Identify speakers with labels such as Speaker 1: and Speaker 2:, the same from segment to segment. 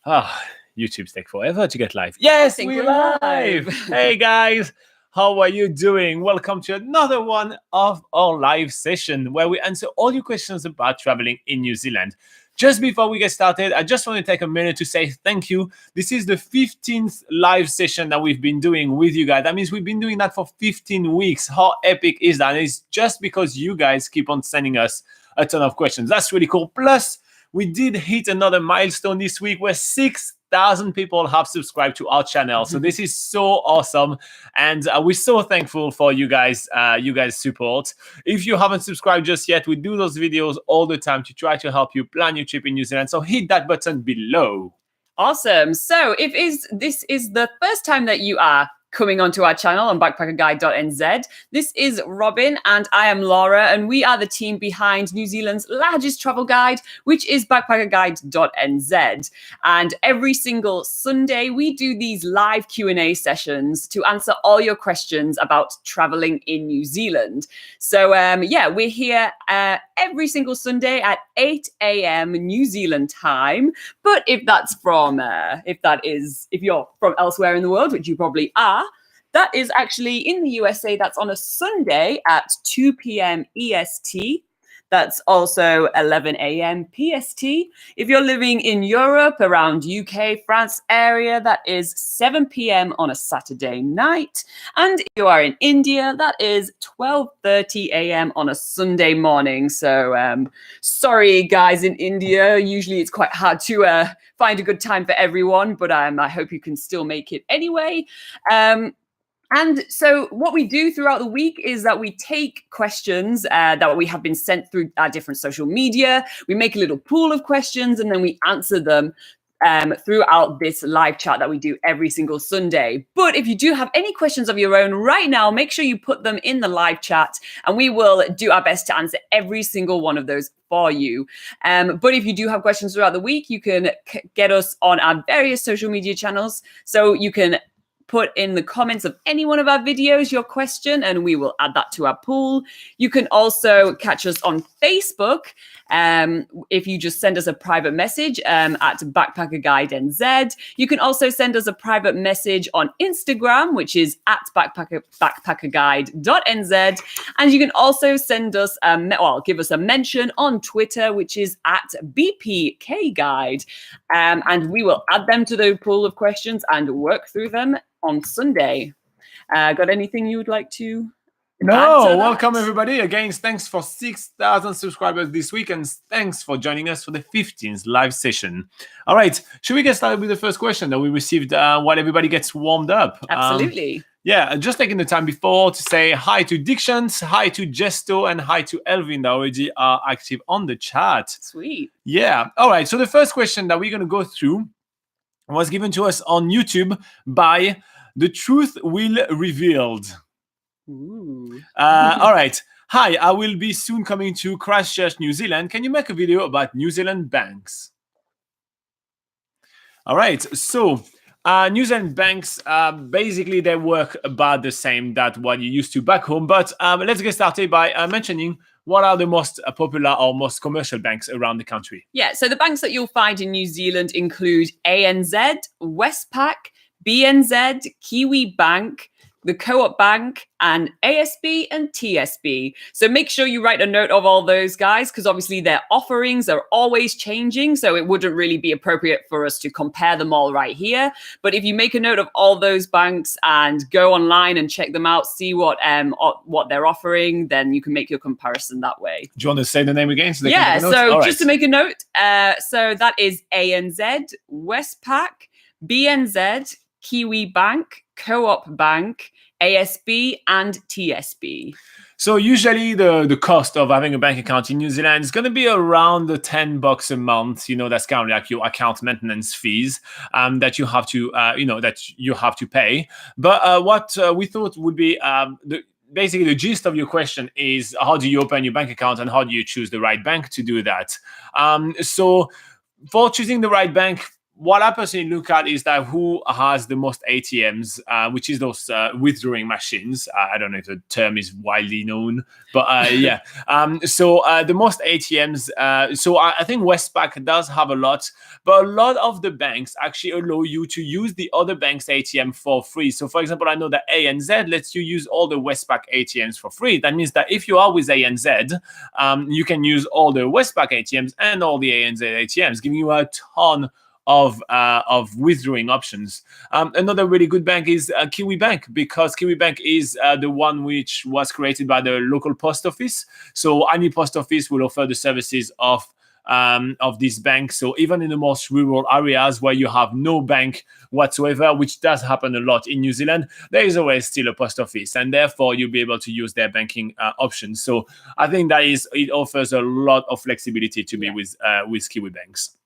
Speaker 1: Ah, YouTube's take forever to get live. Yes, we're live. Hey guys, how are you doing? Welcome to another one of our live session where we answer all your questions about traveling in New Zealand. Just before we get started, I just want to take a minute to say thank you. This is the 15th live session that we've been doing with you guys. That means we've been doing that for 15 weeks. How epic is that? And it's just because you guys keep on sending us a ton of questions. That's really cool. Plus, we did hit another milestone this week where 6,000 people have subscribed to our channel. So this is so awesome. And we're so thankful for you guys' support. If you haven't subscribed just yet, we do those videos all the time to try to help you plan your trip in New Zealand. So hit that button below.
Speaker 2: Awesome. So this is the first time that you are coming onto our channel on BackpackerGuide.NZ. This is Robin and I am Laura, and we are the team behind New Zealand's largest travel guide, which is BackpackerGuide.NZ. And every single Sunday, we do these live Q&A sessions to answer all your questions about traveling in New Zealand. So we're here every single Sunday at 8 a.m. New Zealand time. But if you're from elsewhere in the world, which you probably are, that is actually in the USA. That's on a Sunday at 2 p.m. EST. That's also 11 a.m. PST. If you're living in Europe, around UK, France area, that is 7 p.m. on a Saturday night. And if you are in India, that is 12:30 a.m. on a Sunday morning. So sorry, guys in India. Usually it's quite hard to find a good time for everyone, but I hope you can still make it anyway. And so what we do throughout the week is that we take questions that we have been sent through our different social media. We make a little pool of questions and then we answer them throughout this live chat that we do every single Sunday. But if you do have any questions of your own right now, make sure you put them in the live chat and we will do our best to answer every single one of those for you. But if you do have questions throughout the week, you can get us on our various social media channels. So you can put in the comments of any one of our videos your question and we will add that to our pool. You can also catch us on Facebook if you just send us a private message at BackpackerGuide.NZ. You can also send us a private message on Instagram, which is at BackpackerGuide.NZ. And you can also send us, give us a mention on Twitter, which is at BPKGuide. And we will add them to the pool of questions and work through them on Sunday. Got anything you would like to?
Speaker 1: No, welcome everybody. Again, thanks for 6,000 subscribers this week and thanks for joining us for the 15th live session. All right, should we get started with the first question that we received while everybody gets warmed up?
Speaker 2: Absolutely.
Speaker 1: Just taking the time before to say hi to Dictions, hi to Gesto, and hi to Elvin that already are active on the chat.
Speaker 2: Sweet.
Speaker 1: Yeah. All right, so the first question that we're going to go through was given to us on YouTube by The Truth Will Revealed. All right. Hi, I will be soon coming to Christchurch, New Zealand. Can you make a video about New Zealand banks? All right. So New Zealand banks, basically they work about the same that what you used to back home. But let's get started by mentioning what are the most popular or most commercial banks around the country.
Speaker 2: Yeah, so the banks that you'll find in New Zealand include ANZ, Westpac, BNZ, Kiwi Bank, the Co-op Bank, and ASB and TSB. So make sure you write a note of all those guys, because obviously their offerings are always changing, so it wouldn't really be appropriate for us to compare them all right here. But if you make a note of all those banks and go online and check them out, see what they're offering, then you can make your comparison that way.
Speaker 1: Do you want to say the name again? So
Speaker 2: just to make a note, so that is ANZ, Westpac, BNZ, Kiwi Bank, Co-op Bank, ASB, and TSB.
Speaker 1: So usually the cost of having a bank account in New Zealand is going to be around the $10 a month. That's kind of like your account maintenance fees that you have to pay. But what we thought would be basically the gist of your question is, how do you open your bank account and how do you choose the right bank to do that? So for choosing the right bank, what I personally look at is that who has the most ATMs, which is those withdrawing machines. I don't know if the term is widely known, but yeah. So the most ATMs. So I think Westpac does have a lot, but a lot of the banks actually allow you to use the other bank's ATM for free. So for example, I know that ANZ lets you use all the Westpac ATMs for free. That means that if you are with ANZ, you can use all the Westpac ATMs and all the ANZ ATMs, giving you a ton of withdrawing options. Another really good bank is Kiwi Bank, because Kiwi Bank is the one which was created by the local post office. So any post office will offer the services of this bank. So even in the most rural areas where you have no bank whatsoever, which does happen a lot in New Zealand, there is always still a post office, and therefore you'll be able to use their banking options. So I think it offers a lot of flexibility to be with Kiwi banks.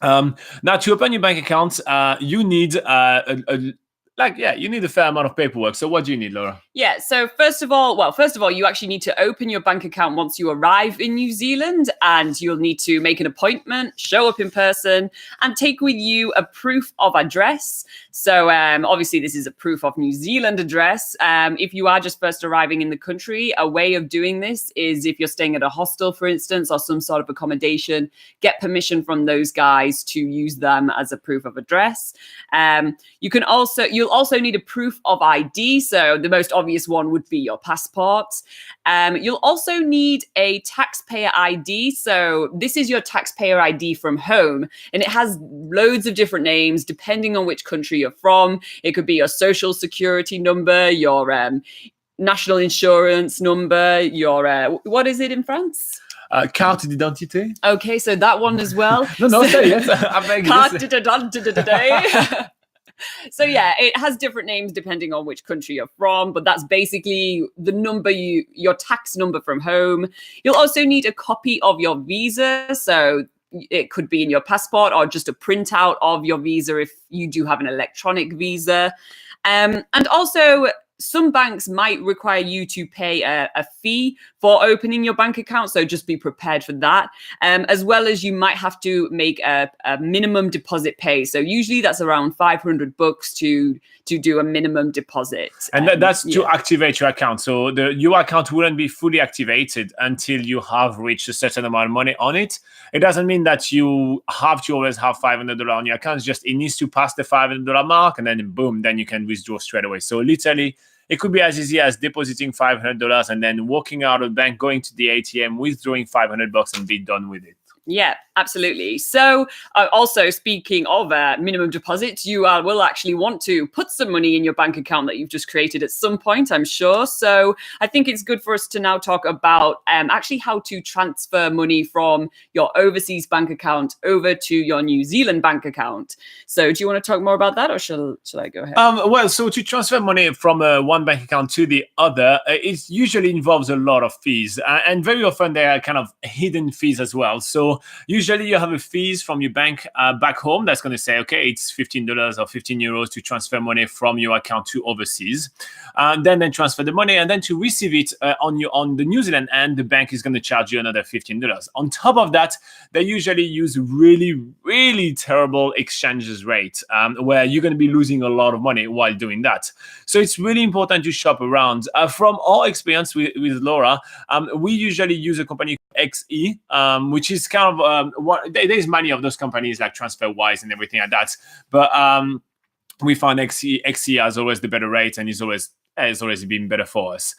Speaker 1: Now, to open your bank account, you need you need a fair amount of paperwork. So what do you need, Laura?
Speaker 2: Yeah, so first of all, you actually need to open your bank account once you arrive in New Zealand, and you'll need to make an appointment, show up in person, and take with you a proof of address. So obviously this is a proof of New Zealand address. If you are just first arriving in the country, a way of doing this is if you're staying at a hostel, for instance, or some sort of accommodation, get permission from those guys to use them as a proof of address. You'll also need a proof of ID. So the most obvious one would be your passport. You'll also need a taxpayer ID. So this is your taxpayer ID from home, and it has loads of different names depending on which country you're from. It could be your social security number, your national insurance number, your what is it in France?
Speaker 1: Carte d'identité.
Speaker 2: Okay, so that one as well.
Speaker 1: No, say yes. I beg you.
Speaker 2: Carte d'identité. So yeah, it has different names depending on which country you're from, but that's basically the number your tax number from home. You'll also need a copy of your visa. So it could be in your passport or just a printout of your visa if you do have an electronic visa. And also, some banks might require you to pay a fee for opening your bank account, so just be prepared for that. As well as you might have to make a minimum deposit pay. So usually that's around $500 to do a minimum deposit.
Speaker 1: And that's to activate your account. So your account wouldn't be fully activated until you have reached a certain amount of money on it. It doesn't mean that you have to always have $500 on your account. It's just it needs to pass the $500 mark, and then boom, then you can withdraw straight away. So literally, it could be as easy as depositing $500 and then walking out of the bank, going to the ATM, withdrawing $500 and be done with it.
Speaker 2: Yeah, absolutely. So also speaking of minimum deposits, you will actually want to put some money in your bank account that you've just created at some point, I'm sure. So I think it's good for us to now talk about actually how to transfer money from your overseas bank account over to your New Zealand bank account. So do you want to talk more about that, or shall I go ahead?
Speaker 1: Well, so to transfer money from one bank account to the other, it usually involves a lot of fees, and very often there are kind of hidden fees as well. So usually you have a fees from your bank back home that's going to say, okay, it's $15 or 15 euros to transfer money from your account to overseas. Then transfer the money, and then to receive it on the New Zealand end, the bank is going to charge you another $15. On top of that, they usually use really, really terrible exchanges rate where you're going to be losing a lot of money while doing that. So it's really important to shop around. From our experience with Laura, we usually use a company XE, which is kind of there's many of those companies like TransferWise and everything like that, but we find XE has always the better rate and is always has always been better for us.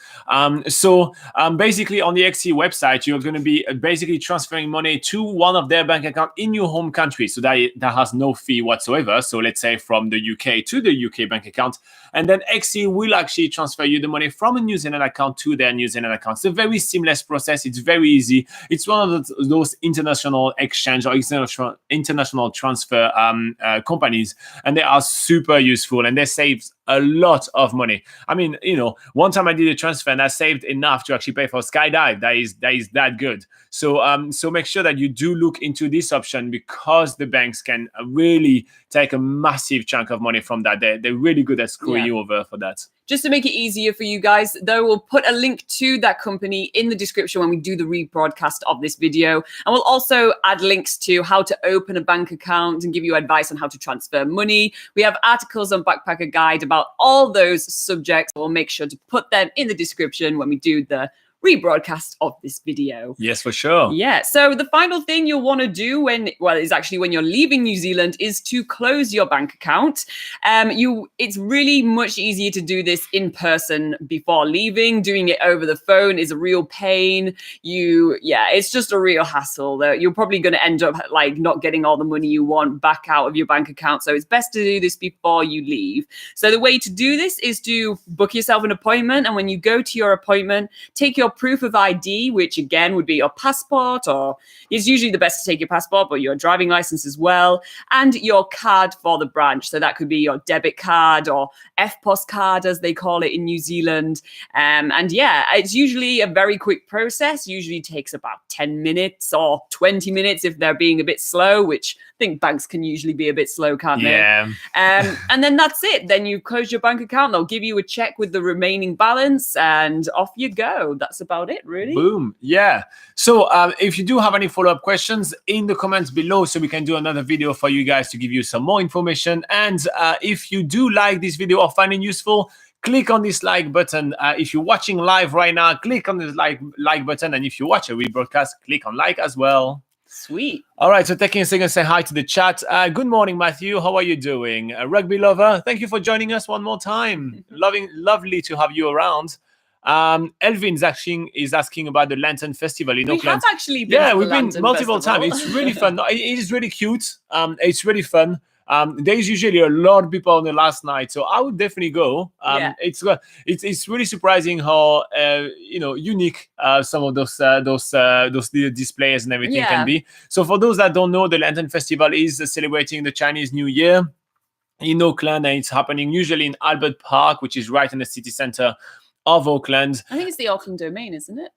Speaker 1: So basically on the XE website, you're going to be basically transferring money to one of their bank accounts in your home country. So that has no fee whatsoever. So let's say from the UK to the UK bank account. And then XE will actually transfer you the money from a New Zealand account to their New Zealand account. It's a very seamless process. It's very easy. It's one of those international exchange or international transfer companies. And they are super useful and they save a lot of money. I mean, one time I did a transfer and I saved enough to actually pay for a skydive. That is that good. So make sure that you do look into this option, because the banks can really take a massive chunk of money from that. They're really good at screwing you over for that.
Speaker 2: just to make it easier for you guys, though, we'll put a link to that company in the description when we do the rebroadcast of this video. And we'll also add links to how to open a bank account and give you advice on how to transfer money. We have articles on Backpacker Guide about all those subjects. We'll make sure to put them in the description when we do the rebroadcast of this video.
Speaker 1: Yes, for sure.
Speaker 2: Yeah. So the final thing you'll want to do when you're leaving New Zealand is to close your bank account. It's really much easier to do this in person before leaving. Doing it over the phone is a real pain. It's just a real hassle. You're probably going to end up like not getting all the money you want back out of your bank account. So it's best to do this before you leave. So the way to do this is to book yourself an appointment, and when you go to your appointment, take your proof of ID, which again would be your passport, or it's usually the best to take your passport, but your driving license as well, and your card for the branch. So that could be your debit card or FPOS card, as they call it in New Zealand. It's usually a very quick process. Usually takes about 10 minutes or 20 minutes if they're being a bit slow, which I think banks can usually be a bit slow, can't they?
Speaker 1: Yeah.
Speaker 2: And then that's it. Then you close your bank account. They'll give you a check with the remaining balance, and off you go. That's about it, really.
Speaker 1: Boom. Yeah. So if you do have any follow-up questions, in the comments below, so we can do another video for you guys to give you some more information. And if you do like this video or find it useful, click on this like button. If you're watching live right now, click on this like button. And if you watch a rebroadcast, click on like as well.
Speaker 2: Sweet.
Speaker 1: All right, so taking a second to say hi to the chat. Good morning, Matthew. How are you doing? Rugby lover, thank you for joining us one more time. Lovely to have you around. Elvin is asking about the Lantern Festival in Auckland.
Speaker 2: We have actually been
Speaker 1: we've been multiple times. It's really fun. It is really cute. It's really fun. There's usually a lot of people on the last night, so I would definitely go. It's really surprising how unique some of those displays and everything can be. So for those that don't know, the Lantern Festival is celebrating the Chinese New Year in Auckland, and it's happening usually in Albert Park, which is right in the city center of Auckland.
Speaker 2: I think it's the Auckland Domain, isn't it?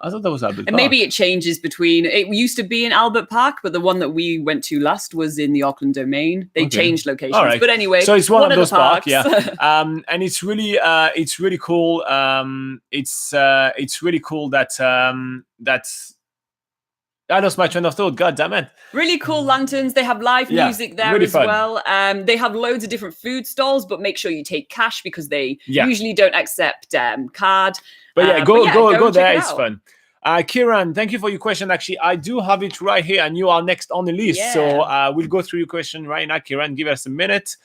Speaker 1: I thought that was Albert Park.
Speaker 2: And maybe it changes between. It used to be in Albert Park, but the one that we went to last was in the Auckland Domain. They changed locations,
Speaker 1: right.
Speaker 2: But anyway,
Speaker 1: so it's one of those
Speaker 2: parks.
Speaker 1: And it's really cool. It's really cool that I lost my train of thought. God damn it.
Speaker 2: Really cool lanterns. They have live music there
Speaker 1: really
Speaker 2: as
Speaker 1: fun.
Speaker 2: well. They have loads of different food stalls, but make sure you take cash because they usually don't accept card.
Speaker 1: But go there. It's
Speaker 2: out.
Speaker 1: fun. Kieran, thank you for your question. Actually, I do have it right here, and you are next on the list.
Speaker 2: Yeah.
Speaker 1: So we'll go through your question right now. Kieran, give us a minute.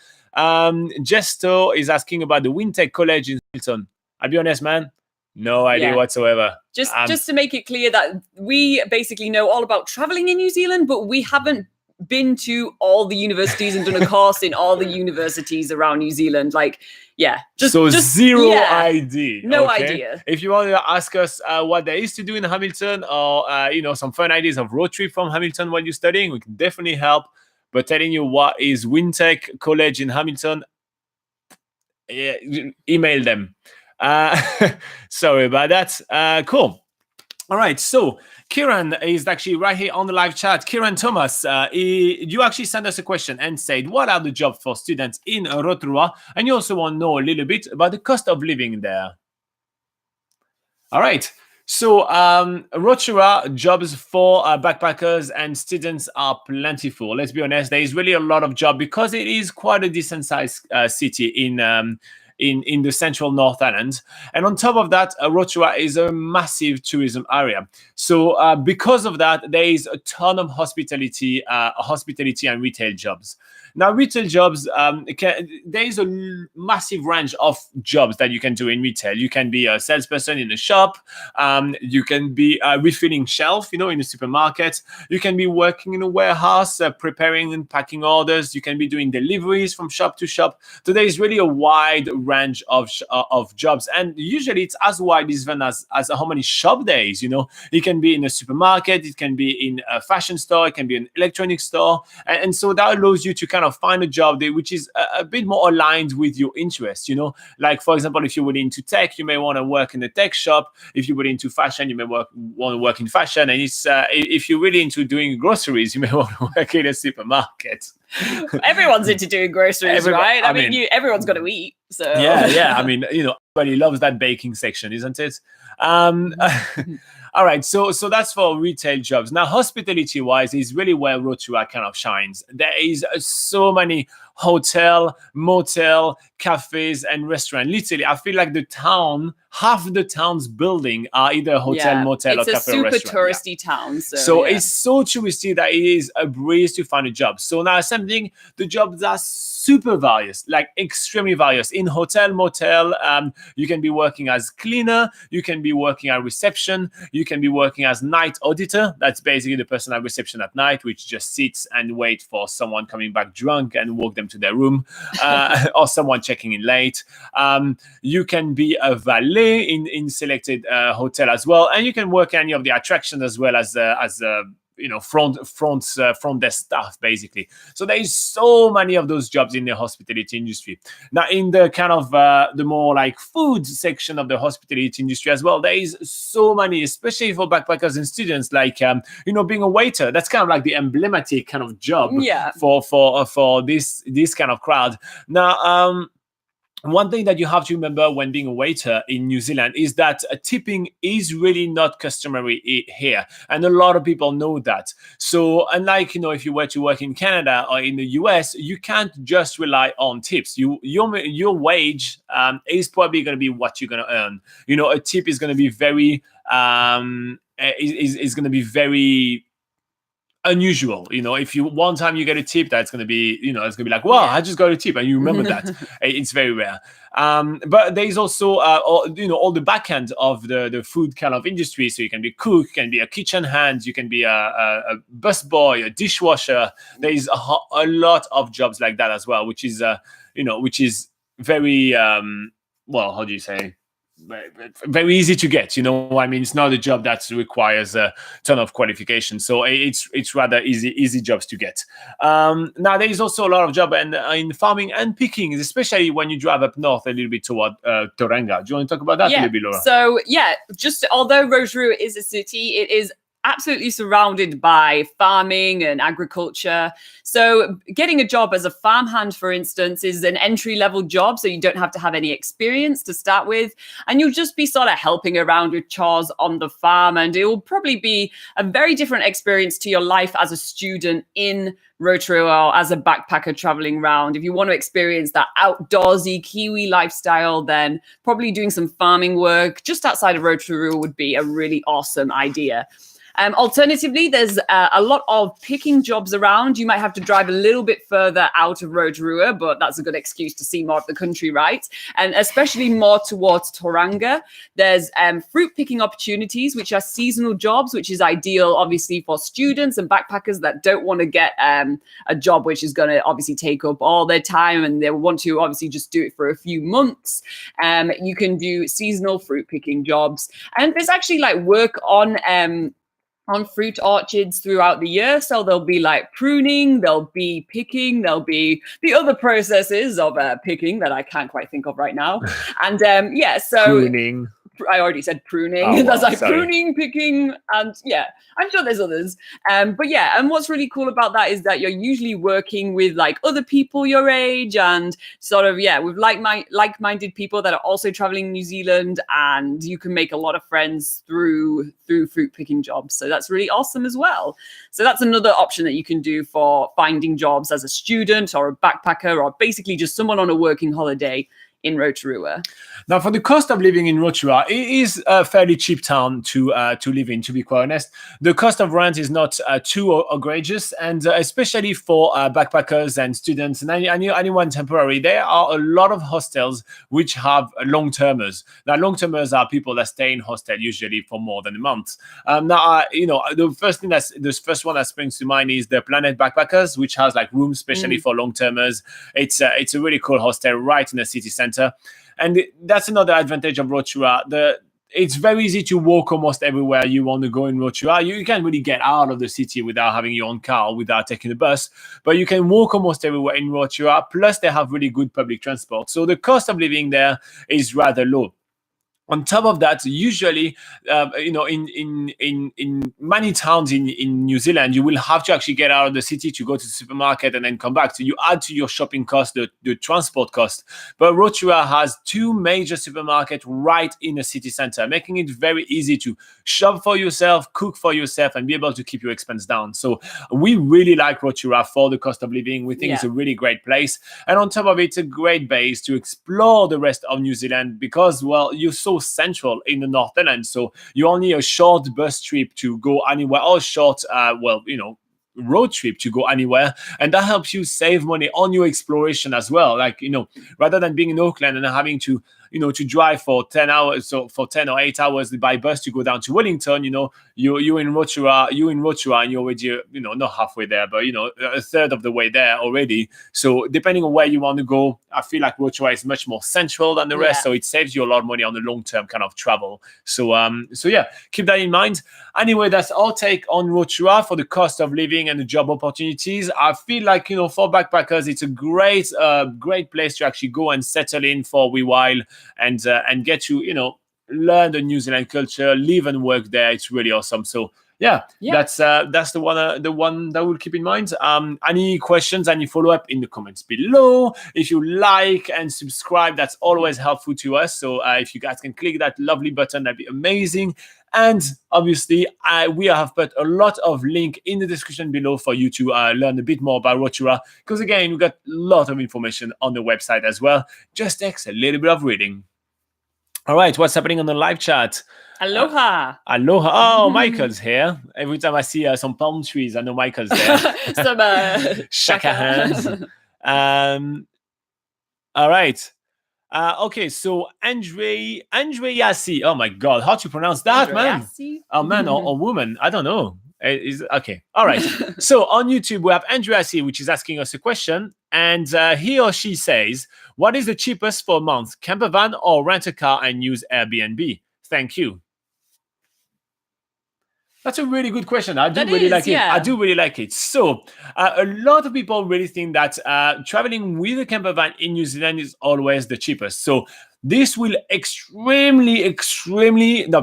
Speaker 1: Jesto is asking about the Wintec College in Hamilton. I'll be honest, man. No idea whatsoever.
Speaker 2: Just to make it clear that we basically know all about traveling in New Zealand, but we haven't been to all the universities and done a course in all the universities around New Zealand. Zero
Speaker 1: idea.
Speaker 2: No idea.
Speaker 1: If you want to ask us what there is to do in Hamilton, or some fun ideas of road trip from Hamilton while you're studying, we can definitely help. But telling you what is Wintec College in Hamilton, email them. Sorry about that. Cool. All right, so Kieran is actually right here on the live chat. Kieran Thomas, you actually sent us a question and said, what are the jobs for students in Rotorua? And you also want to know a little bit about the cost of living there. All right, so Rotorua jobs for backpackers and students are plentiful. Let's be honest, there is really a lot of jobs because it is quite a decent sized city in the central North Island. And on top of that, Rotorua is a massive tourism area. So because of that, there is a ton of hospitality and retail jobs. Now, retail jobs, there is a massive range of jobs that you can do in retail. You can be a salesperson in a shop. You can be refilling shelf, in a supermarket. You can be working in a warehouse, preparing and packing orders. You can be doing deliveries from shop to shop. So there is really a wide range of jobs, and usually it's as wide even as how many shop days. It can be in a supermarket, it can be in a fashion store, it can be an electronics store, and so that allows you to kind of find a job there which is a bit more aligned with your interests. Like for example, if you're really into tech, you may want to work in a tech shop. If you're really into fashion, you may want to work in fashion, and if you're really into doing groceries, you may want to work in a supermarket.
Speaker 2: Everyone's into doing groceries, right?
Speaker 1: I
Speaker 2: I mean,
Speaker 1: mean,
Speaker 2: everyone's got to eat. So
Speaker 1: yeah. I mean, everybody loves that baking section, isn't it? All right, so that's for retail jobs. Now, hospitality wise is really where Rotorua kind of shines. There is so many hotel, motel, cafes, and restaurant. Literally, I feel like half the town's building are either hotel, motel, or
Speaker 2: it's a
Speaker 1: cafe or
Speaker 2: super
Speaker 1: restaurant. Yeah.
Speaker 2: touristy town.
Speaker 1: So
Speaker 2: yeah.
Speaker 1: it's so touristy that it is a breeze to find a job. So now something, the jobs are super various, like extremely various. In hotel, motel, you can be working as cleaner, you can be working at reception, you can be working as night auditor. That's basically the person at reception at night, which just sits and wait for someone coming back drunk and walk them to their room, or someone checking in late. You can be a valet in selected hotel as well, and you can work any of the attractions as well as front desk staff, basically. So there is so many of those jobs in the hospitality industry. Now, in the kind of the more like food section of the hospitality industry as well, there is so many, especially for backpackers and students, like being a waiter. That's kind of like the emblematic kind of job for this kind of crowd. Now, one thing that you have to remember when being a waiter in New Zealand is that tipping is really not customary here. And a lot of people know that. So unlike, if you were to work in Canada or in the US, you can't just rely on tips. Your wage is probably going to be what you're going to earn. A tip is going to be very, is going to be very unusual. If you one time you get a tip, that's going to be it's going to be like, wow, I just got a tip, and you remember that. It's very rare. But there is also all the back end of the food kind of industry. So you can be cook, you can be a kitchen hand, you can be a busboy, a dishwasher. There is a lot of jobs like that as well, which is very how do you say, very easy to get. It's not a job that requires a ton of qualification, so it's rather easy jobs to get. Now there is also a lot of job in farming and picking, especially when you drive up north a little bit toward Tauranga. Do you want to talk about that a little bit, Laura?
Speaker 2: So just although Rotorua is a city, it is absolutely surrounded by farming and agriculture. So getting a job as a farmhand, for instance, is an entry-level job, so you don't have to have any experience to start with, and you'll just be sort of helping around with chores on the farm, and it will probably be a very different experience to your life as a student in Rotorua or as a backpacker traveling around. If you want to experience that outdoorsy Kiwi lifestyle, then probably doing some farming work just outside of Rotorua would be a really awesome idea. Alternatively, there's a lot of picking jobs around. You might have to drive a little bit further out of Rotorua, but that's a good excuse to see more of the country, right? And especially more towards Tauranga. There's fruit picking opportunities, which are seasonal jobs, which is ideal, obviously, for students and backpackers that don't want to get a job which is going to obviously take up all their time, and they want to obviously just do it for a few months. You can do seasonal fruit picking jobs. And there's actually like work on fruit orchards throughout the year. So there'll be like pruning, there'll be picking, there'll be the other processes of picking that I can't quite think of right now. And so
Speaker 1: pruning.
Speaker 2: I already said pruning.
Speaker 1: Oh,
Speaker 2: That's like
Speaker 1: sorry.
Speaker 2: pruning, picking, and I'm sure there's others. And what's really cool about that is that you're usually working with like other people your age and sort of with like-minded people that are also traveling New Zealand, and you can make a lot of friends through fruit picking jobs. So that's really awesome as well. So that's another option that you can do for finding jobs as a student or a backpacker, or basically just someone on a working holiday in Rotorua.
Speaker 1: Now, for the cost of living in Rotorua, it is a fairly cheap town to live in, to be quite honest. The cost of rent is not too outrageous, and especially for backpackers and students and anyone temporary, there are a lot of hostels which have long-termers. Now, long-termers are people that stay in hostel usually for more than a month. The first one that springs to mind is the Planet Backpackers, which has like rooms especially for long-termers. It's a really cool hostel right in the city center. And that's another advantage of Rotorua. It's very easy to walk almost everywhere you want to go in Rotorua. You can't really get out of the city without having your own car, without taking a bus, but you can walk almost everywhere in Rotorua. Plus, they have really good public transport. So the cost of living there is rather low. On top of that, usually, in many towns in New Zealand, you will have to actually get out of the city to go to the supermarket and then come back. So you add to your shopping cost the transport cost. But Rotorua has 2 major supermarkets right in the city center, making it very easy to shop for yourself, cook for yourself, and be able to keep your expense down. So we really like Rotorua for the cost of living. We think it's a really great place. And on top of it, it's a great base to explore the rest of New Zealand because, well, you're so central in the North Island, so you only a short bus trip to go anywhere, or short road trip to go anywhere, and that helps you save money on your exploration as well. Like, rather than being in Auckland and having to to drive for 10 hours, so for 10 or 8 hours by bus to go down to Wellington, you're in Rotorua, and you're already, not halfway there, but, a third of the way there already. So depending on where you want to go, I feel like Rotorua is much more central than the rest. So it saves you a lot of money on the long-term kind of travel. So yeah, keep that in mind. Anyway, that's our take on Rotorua for the cost of living and the job opportunities. I feel like, for backpackers, it's a great place to actually go and settle in for a wee while and get to, learn the New Zealand culture, live and work there. It's really awesome. So yeah. That's the one that we'll keep in mind. Any questions, any follow-up in the comments below. If you like and subscribe, that's always helpful to us. So if you guys can click that lovely button, that'd be amazing. And obviously, we have put a lot of link in the description below for you to learn a bit more about Rotorua. Because again, we've got a lot of information on the website as well. Just takes a little bit of reading. All right, what's happening on the live chat?
Speaker 2: Aloha.
Speaker 1: Aloha. Oh, Michael's here. Every time I see some palm trees, I know Michael's there.
Speaker 2: Some
Speaker 1: shaka hands. All right. Okay, so Andre Yassi. Oh my God, how to pronounce that, man? A man or woman? I don't know. Okay. All right. So on YouTube, we have Andrea C, which is asking us a question. And he or she says, what is the cheapest for a month? Campervan or rent a car and use Airbnb? Thank you. That's a really good question. I do really like it. I do really like it. So a lot of people really think that traveling with a campervan in New Zealand is always the cheapest. So this will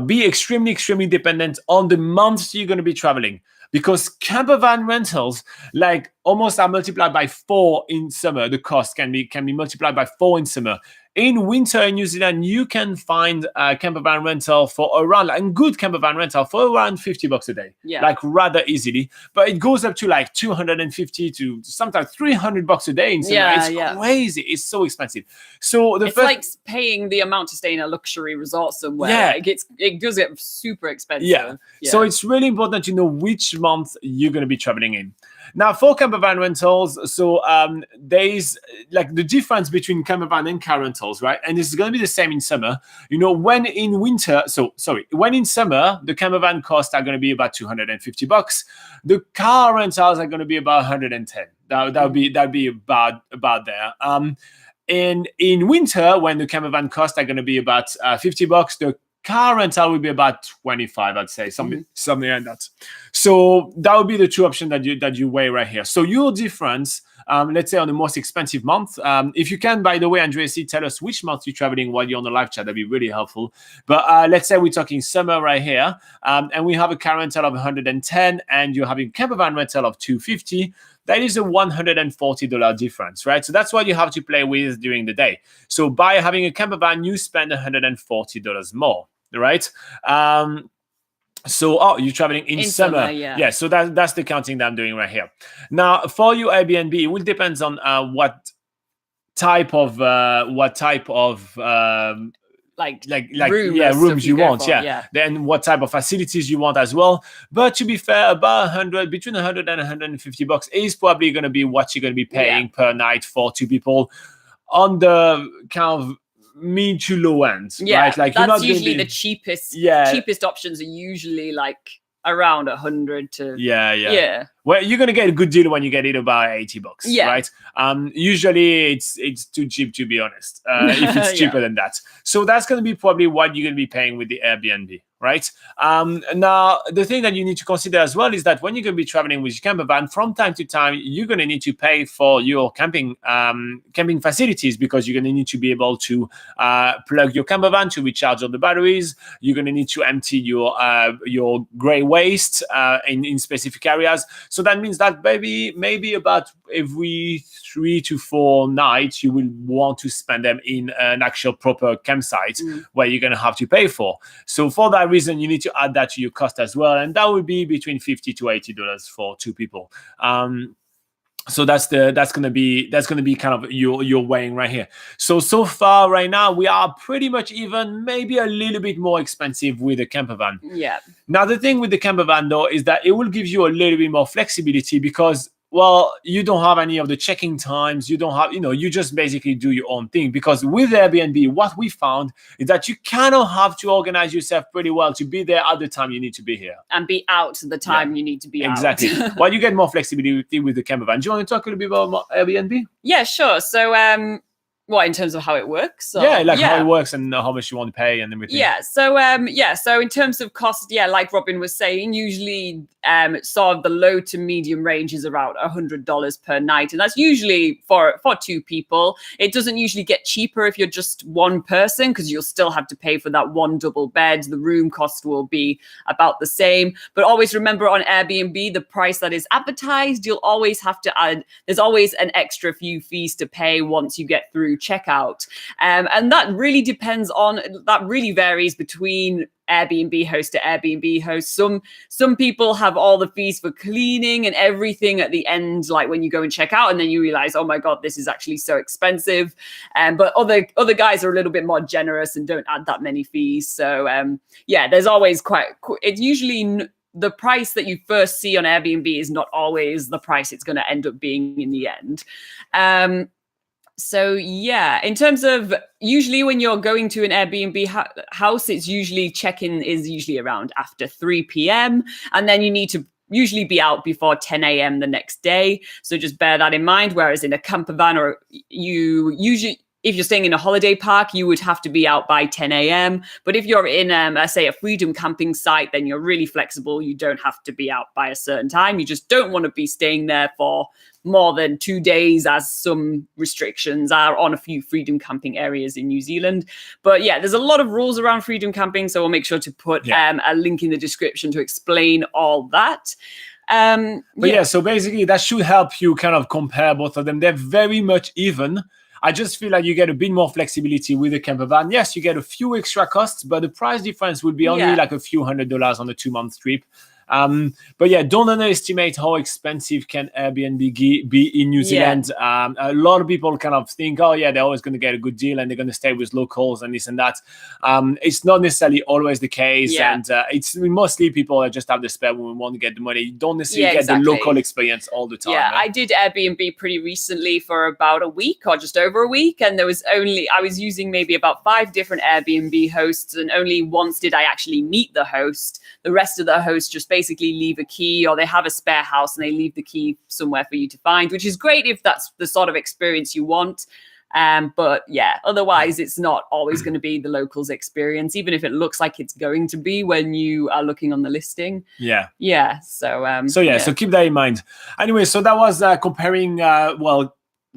Speaker 1: be extremely dependent on the months you're going to be traveling. Because campervan rentals, like, almost are multiplied by 4 in summer. The cost can be multiplied by 4 in summer. In winter in New Zealand, you can find a campervan rental for around, and good campervan rental for around $50 a day. Like rather easily. But it goes up to like $250 to sometimes $300 a day in summer. It's crazy. It's so expensive. So it's like
Speaker 2: paying the amount to stay in a luxury resort somewhere. Like it does get super expensive.
Speaker 1: So it's really important to know which month you're going to be traveling in. Now, for campervan rentals, so there's like the difference between campervan and car rentals, right? And it's going to be the same in summer. When in summer, the campervan costs are going to be about $250. The car rentals are going to be about $110. That'd be about there. And in winter, when the campervan costs are going to be about $50, the car rental will be about 25, I'd say, something like that. So that would be the 2 options that you weigh right here. So your difference, let's say on the most expensive month, if you can, by the way, Andrea C, tell us which month you're traveling while you're on the live chat. That'd be really helpful. But let's say we're talking summer right here, and we have a car rental of 110, and you're having campervan rental of 250. That is a $140 difference, right? So that's what you have to play with during the day. So by having a campervan, you spend $140 more, right? So you're traveling in summer. So that's the counting that I'm doing right here. Now, for your Airbnb, it will depend on what type of rooms you want. Then what type of facilities you want as well. But to be fair, about between $100 and $150 is probably going to be what you're going to be paying per night for 2 people on the kind of mid to low end. Right? Like,
Speaker 2: that's usually the cheapest. Cheapest options are usually like around 100 to
Speaker 1: Well, you're gonna get a good deal when you get it about $80, right? Usually it's too cheap, to be honest. If it's cheaper than that, so that's gonna be probably what you're gonna be paying with the Airbnb, right? Now, the thing that you need to consider as well is that when you're going to be traveling with your camper van, from time to time, you're going to need to pay for your camping facilities, because you're going to need to be able to plug your camper van to recharge all the batteries. You're going to need to empty your gray waste in specific areas. So that means that maybe about every 3 to 4 nights, you will want to spend them in an actual proper campsite where you're going to have to pay for. So for that reason, you need to add that to your cost as well, and that would be between $50 to $80 for 2 people. So that's gonna be kind of your weighing right here. So far right now we are pretty much even, maybe a little bit more expensive with the camper van.
Speaker 2: Yeah.
Speaker 1: Now the thing with the camper van though is that it will give you a little bit more flexibility, because well, you don't have any of the checking times. You don't have, you just basically do your own thing. Because with Airbnb, what we found is that you kind of have to organize yourself pretty well to be there at the time you need to be here.
Speaker 2: And be out the time you need to be out.
Speaker 1: Exactly. Well, you get more flexibility with the camper van. Do you want to talk a little bit about Airbnb?
Speaker 2: Yeah, sure. So, what, in terms of how it works? Or?
Speaker 1: How it works and how much you want to pay and everything.
Speaker 2: So in terms of cost, like Robin was saying, usually sort of the low to medium range is around $100 per night, and that's usually for 2 people. It doesn't usually get cheaper if you're just one person, because you'll still have to pay for that one double bed. The room cost will be about the same, but always remember on Airbnb, the price that is advertised, you'll always have to add, there's always an extra few fees to pay once you get through checkout, and that really varies between Airbnb host to Airbnb host. Some people have all the fees for cleaning and everything at the end, like when you go and check out, and then you realize, oh my god, this is actually so expensive. But other guys are a little bit more generous and don't add that many fees. So there's always it's usually the price that you first see on Airbnb is not always the price it's going to end up being in the end. So in terms of, usually when you're going to an Airbnb house, it's usually check-in is usually around after 3 p.m. and then you need to usually be out before 10 a.m. the next day. So just bear that in mind. Whereas in a camper van, or if you're staying in a holiday park, you would have to be out by 10 a.m. But if you're in, say, a freedom camping site, then you're really flexible. You don't have to be out by a certain time. You just don't want to be staying there for more than 2 days, as some restrictions are on a few freedom camping areas in New Zealand. But there's a lot of rules around freedom camping, so we'll make sure to put a link in the description to explain all that. So basically that should help you kind of compare both of them. They're very much even. I just feel like you get a bit more flexibility with the camper van. Yes, you get a few extra costs, but the price difference would be only like a few $100s on a 2-month trip. But don't underestimate how expensive can Airbnb be in New Zealand. A lot of people kind of think, they're always going to get a good deal and they're going to stay with locals and this and that. It's not necessarily always the case, and it's mostly people that just have the spare when we want to get the money. You don't necessarily get the local experience all the time. I did Airbnb pretty recently for about a week or just over a week, and I was using maybe about 5 different Airbnb hosts, and only once did I actually meet the host. The rest of the hosts just basically leave a key, or they have a spare house and they leave the key somewhere for you to find, which is great if that's the sort of experience you want. But otherwise it's not always going to be the locals experience, even if it looks like it's going to be when you are looking on the listing. So keep that in mind. Anyway, so that was comparing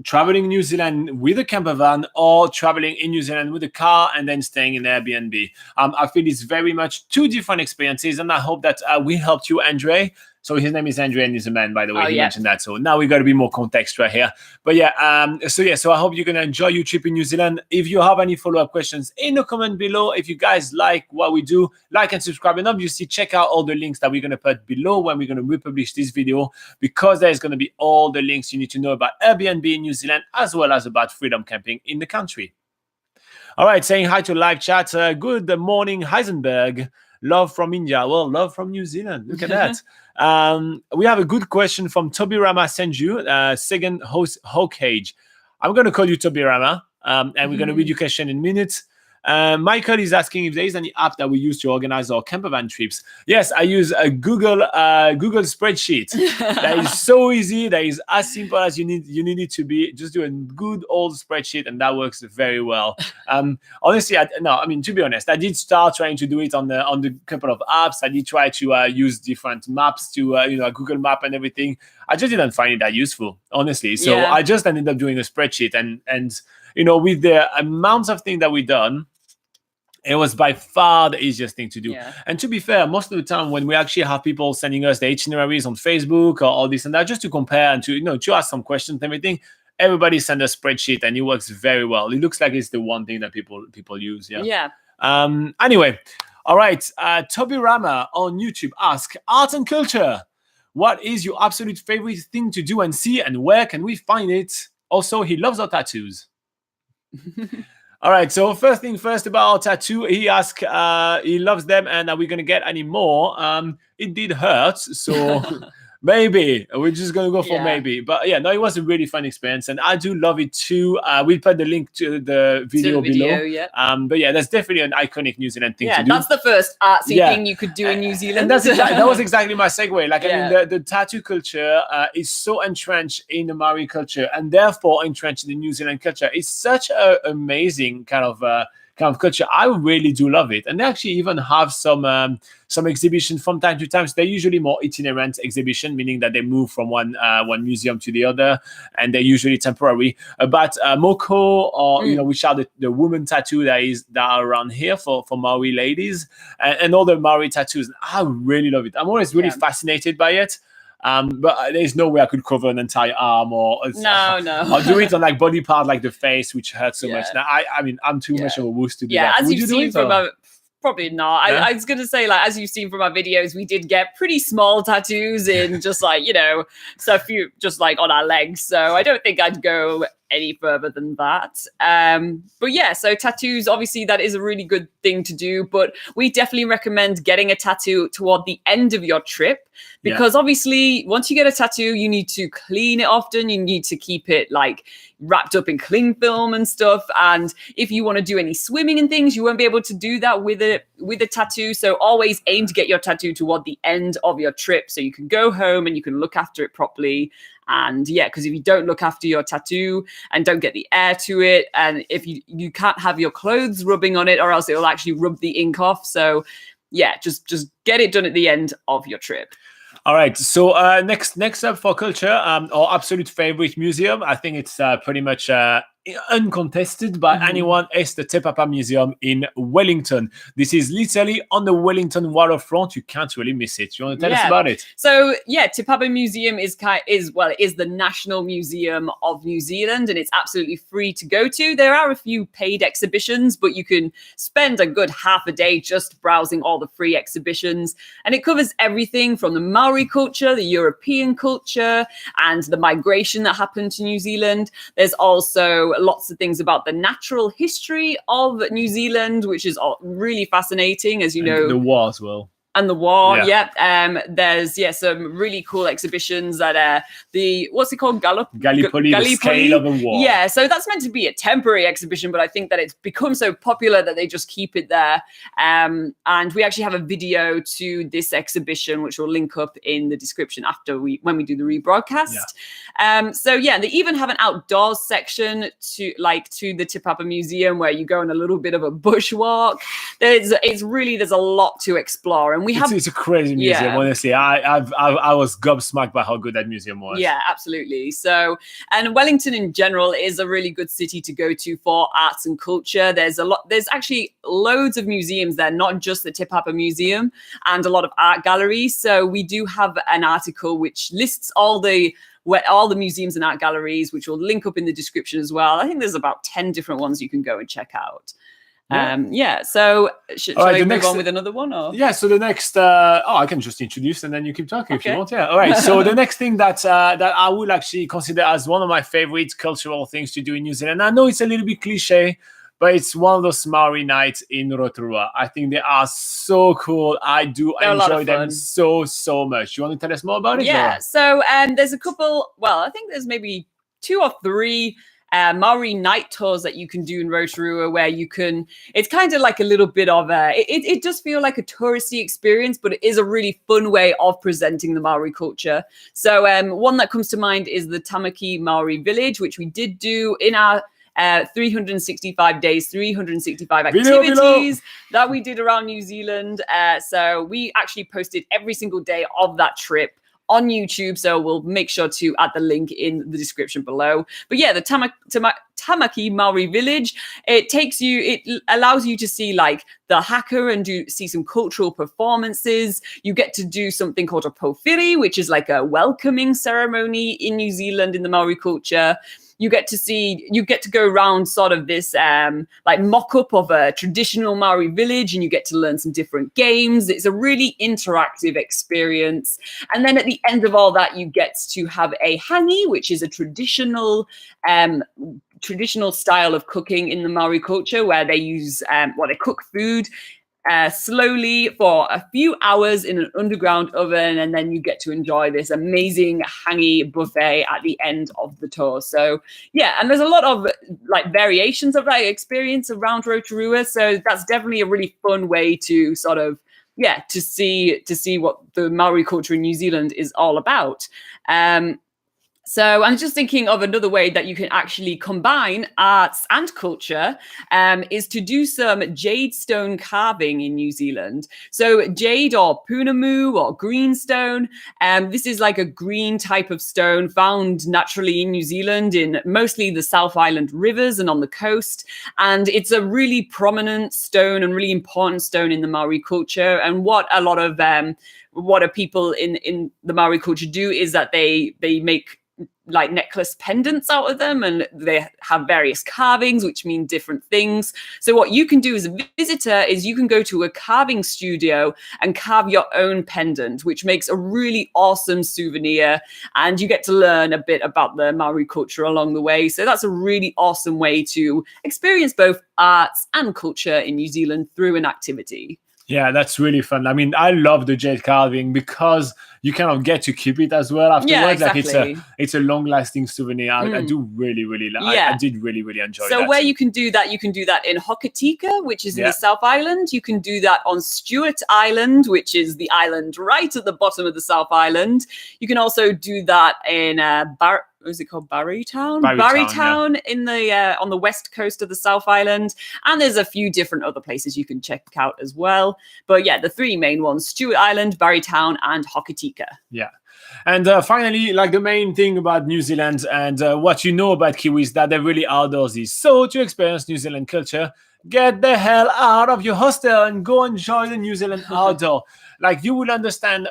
Speaker 2: traveling New Zealand with a camper van, or traveling in New Zealand with a car and then staying in Airbnb. I feel it's very much 2 different experiences, and I hope that we helped you, Andre. So his name is Andre and he's a man, by the way. He mentioned that. So now we got to be more context right here. But so I hope you're going to enjoy your trip in New Zealand. If you have any follow-up questions, in the comment below. If you guys like what we do, like and subscribe. And obviously check out all the links that we're going to put below when we're going to republish this video, because there's going to be all the links you need to know about Airbnb in New Zealand, as well as about freedom camping in the country. All right, saying hi to live chat. Good morning, Heisenberg. Love from India. Well, love from New Zealand. Look at that. We have a good question from Toby Rama Senju, second host Hawkage. I'm going to call you Toby Rama, and we're going to read your question in minutes.
Speaker 1: Michael is asking if there is any app that we use to organize our campervan trips. Yes, I use a Google spreadsheet. That is so easy. That is as simple as you need it to be. Just do a good old spreadsheet, and that works very well. Honestly, to be honest, I did start trying to do it on the couple of apps. I did try to use different maps to a Google map and everything. I just didn't find it that useful, honestly. So I just ended up doing a spreadsheet, and with the amounts of things that we've done, it was by far the easiest thing to do.
Speaker 2: Yeah.
Speaker 1: And to be fair, most of the time when we actually have people sending us the itineraries on Facebook or all this and that, just to compare and to ask some questions and everything, everybody send a spreadsheet and it works very well. It looks like it's the one thing that people use. Yeah. Anyway, all right. Toby Rama on YouTube asks, art and culture. What is your absolute favorite thing to do and see, and where can we find it? Also, he loves our tattoos. All right, so first thing first about our tattoo, he asked, he loves them, and are we going to get any more? It did hurt, so maybe. We're just going to go for maybe. But yeah, no, it was a really fun experience, and I do love it too. We'll put the link to the video below.
Speaker 2: Yeah.
Speaker 1: But yeah, that's definitely an iconic New Zealand thing to do.
Speaker 2: Yeah, that's the first artsy thing you could do in New Zealand.
Speaker 1: And that was exactly my segue. Like, I mean, the tattoo culture is so entrenched in the Maori culture, and therefore entrenched in the New Zealand culture. It's such an amazing kind of culture. I really do love it, and they actually even have some exhibitions from time to time. So they're usually more itinerant exhibition, meaning that they move from one museum to the other, and they're usually temporary. But Moko, or which are the woman tattoo that are around here for Maori ladies, and all the Maori tattoos. I really love it. I'm always really fascinated by it. But there's no way I could cover an entire arm or I'll do it on like body part like the face, which hurts so much. Now I mean I'm too much of a wuss to do that.
Speaker 2: As you've seen from probably not. I was going to say, like, as you've seen from our videos, we did get pretty small tattoos in just like, so a few just like on our legs. So I don't think I'd go any further than that. But yeah, so tattoos, obviously that is a really good thing to do, but we definitely recommend getting a tattoo toward the end of your trip, because obviously once you get a tattoo, you need to clean it often. You need to keep it like wrapped up in cling film and stuff. And if you want to do any swimming and things, you won't be able to do that with a tattoo. So always aim to get your tattoo toward the end of your trip, so you can go home and you can look after it properly. And because if you don't look after your tattoo and don't get the air to it, and if you can't have your clothes rubbing on it, or else it will actually rub the ink off. So just get it done at the end of your trip.
Speaker 1: All right. So next up for culture, our absolute favorite museum, I think it's pretty much uncontested by anyone, is the Te Papa Museum in Wellington. This is literally on the Wellington waterfront. You can't really miss it. You want to tell us about it?
Speaker 2: So Te Papa Museum is the national museum of New Zealand, and it's absolutely free to go to. There are a few paid exhibitions, but you can spend a good half a day just browsing all the free exhibitions, and it covers everything from the Maori culture, the European culture, and the migration that happened to New Zealand. There's also lots of things about the natural history of New Zealand, which is really fascinating, as you know.
Speaker 1: The war as well.
Speaker 2: And the war, there's some really cool exhibitions that what's it called?
Speaker 1: Gallipoli, the scale of a war.
Speaker 2: Yeah, so that's meant to be a temporary exhibition, but I think that it's become so popular that they just keep it there. And we actually have a video to this exhibition, which we'll link up in the description when we do the rebroadcast. They even have an outdoors section to the Te Papa Museum, where you go on a little bit of a bushwalk. There's a lot to explore, and it's
Speaker 1: a crazy museum. Honestly, I was gobsmacked by how good that museum was.
Speaker 2: Yeah, absolutely. So, and Wellington in general is a really good city to go to for arts and culture. There's actually loads of museums there, not just the Te Papa Museum, and a lot of art galleries. So we do have an article which lists all the museums and art galleries, which we'll link up in the description as well. I think there's about 10 different ones you can go and check out. So should I move on with another one? Or?
Speaker 1: So the next I can just introduce and then you keep talking if you want. All right, so the next thing that I will actually consider as one of my favorite cultural things to do in New Zealand, I know it's a little bit cliche, but it's one of those Maori nights in Rotorua. I think they are so cool. I do enjoy them so much. You want to tell us more about it?
Speaker 2: So there's a couple, I think there's maybe 2 or 3 Maori night tours that you can do in Rotorua, where it's kind of like a little bit of it does feel like a touristy experience, but it is a really fun way of presenting the Maori culture. So one that comes to mind is the Tamaki Maori village, which we did do in our 365 days, 365 activities that we did around New Zealand. So we actually posted every single day of that trip on YouTube. So we'll make sure to add the link in the description below. But yeah, the Tamaki Maori village, it allows you to see like the haka and see some cultural performances. You get to do something called a pōwhiri, which is like a welcoming ceremony in New Zealand in the Maori culture. You get to go around sort of this like mock-up of a traditional Maori village, and you get to learn some different games. It's a really interactive experience. And then at the end of all that, you get to have a hangi, which is a traditional style of cooking in the Maori culture, where they use they cook food slowly for a few hours in an underground oven, and then you get to enjoy this amazing hangi buffet at the end of the tour. So yeah, and there's a lot of like variations of that experience around Rotorua, so that's definitely a really fun way to sort of to see what the Maori culture in New Zealand is all about. So I'm just thinking of another way that you can actually combine arts and culture is to do some jade stone carving in New Zealand. So jade or punamu or greenstone, this is like a green type of stone found naturally in New Zealand in mostly the South Island rivers and on the coast. And it's a really prominent stone and really important stone in the Maori culture. And what a lot of people in the Maori culture do is that they make like necklace pendants out of them, and they have various carvings which mean different things. So what you can do as a visitor is you can go to a carving studio and carve your own pendant, which makes a really awesome souvenir, and you get to learn a bit about the Maori culture along the way. So that's a really awesome way to experience both arts and culture in New Zealand through an activity.
Speaker 1: Yeah, that's really fun. I mean, I love the jade carving because you kind of get to keep it as well afterwards.
Speaker 2: Yeah, exactly.
Speaker 1: Like it's a long-lasting souvenir. I do really like. I did really enjoy that.
Speaker 2: So where you can do that in Hokitika, which is in the South Island. You can do that on Stewart Island, which is the island right at the bottom of the South Island. You can also do that in is it called Barrytown? Barrytown in the on the west coast of the South Island, and there's a few different other places you can check out as well. But yeah, the three main ones: Stewart Island, Barrytown, and Hokitika.
Speaker 1: Yeah. And finally, like the main thing about New Zealand and what you know about Kiwis, that they're really outdoorsy. So to experience New Zealand culture, get the hell out of your hostel and go enjoy the New Zealand outdoor. Like you will understand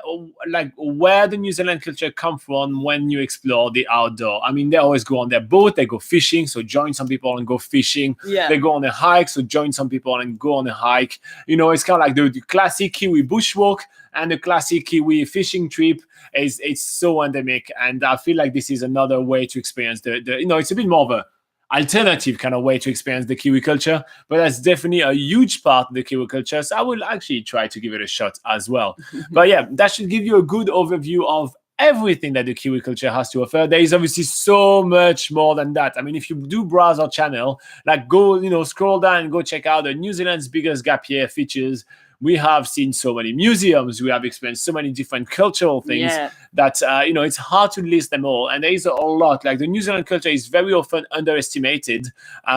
Speaker 1: like where the New Zealand culture come from when you explore the outdoor. I mean, they always go on their boat, they go fishing, so join some people and go fishing. Yeah. They go on a hike, so join some people and go on a hike. You know, it's kind of like the classic Kiwi bushwalk and the classic Kiwi fishing trip. It's so endemic, and I feel like this is another way to experience the it's a bit more of a alternative kind of way to experience the Kiwi culture, but that's definitely a huge part of the Kiwi culture, so I will actually try to give it a shot as well. But yeah, that should give you a good overview of everything that the Kiwi culture has to offer. There is obviously so much more than that. I mean, if you do browse our channel, like go scroll down and go check out the New Zealand's biggest gap year features. We have seen so many museums. We have experienced so many different cultural things that, it's hard to list them all. And there is a lot. Like the New Zealand culture is very often underestimated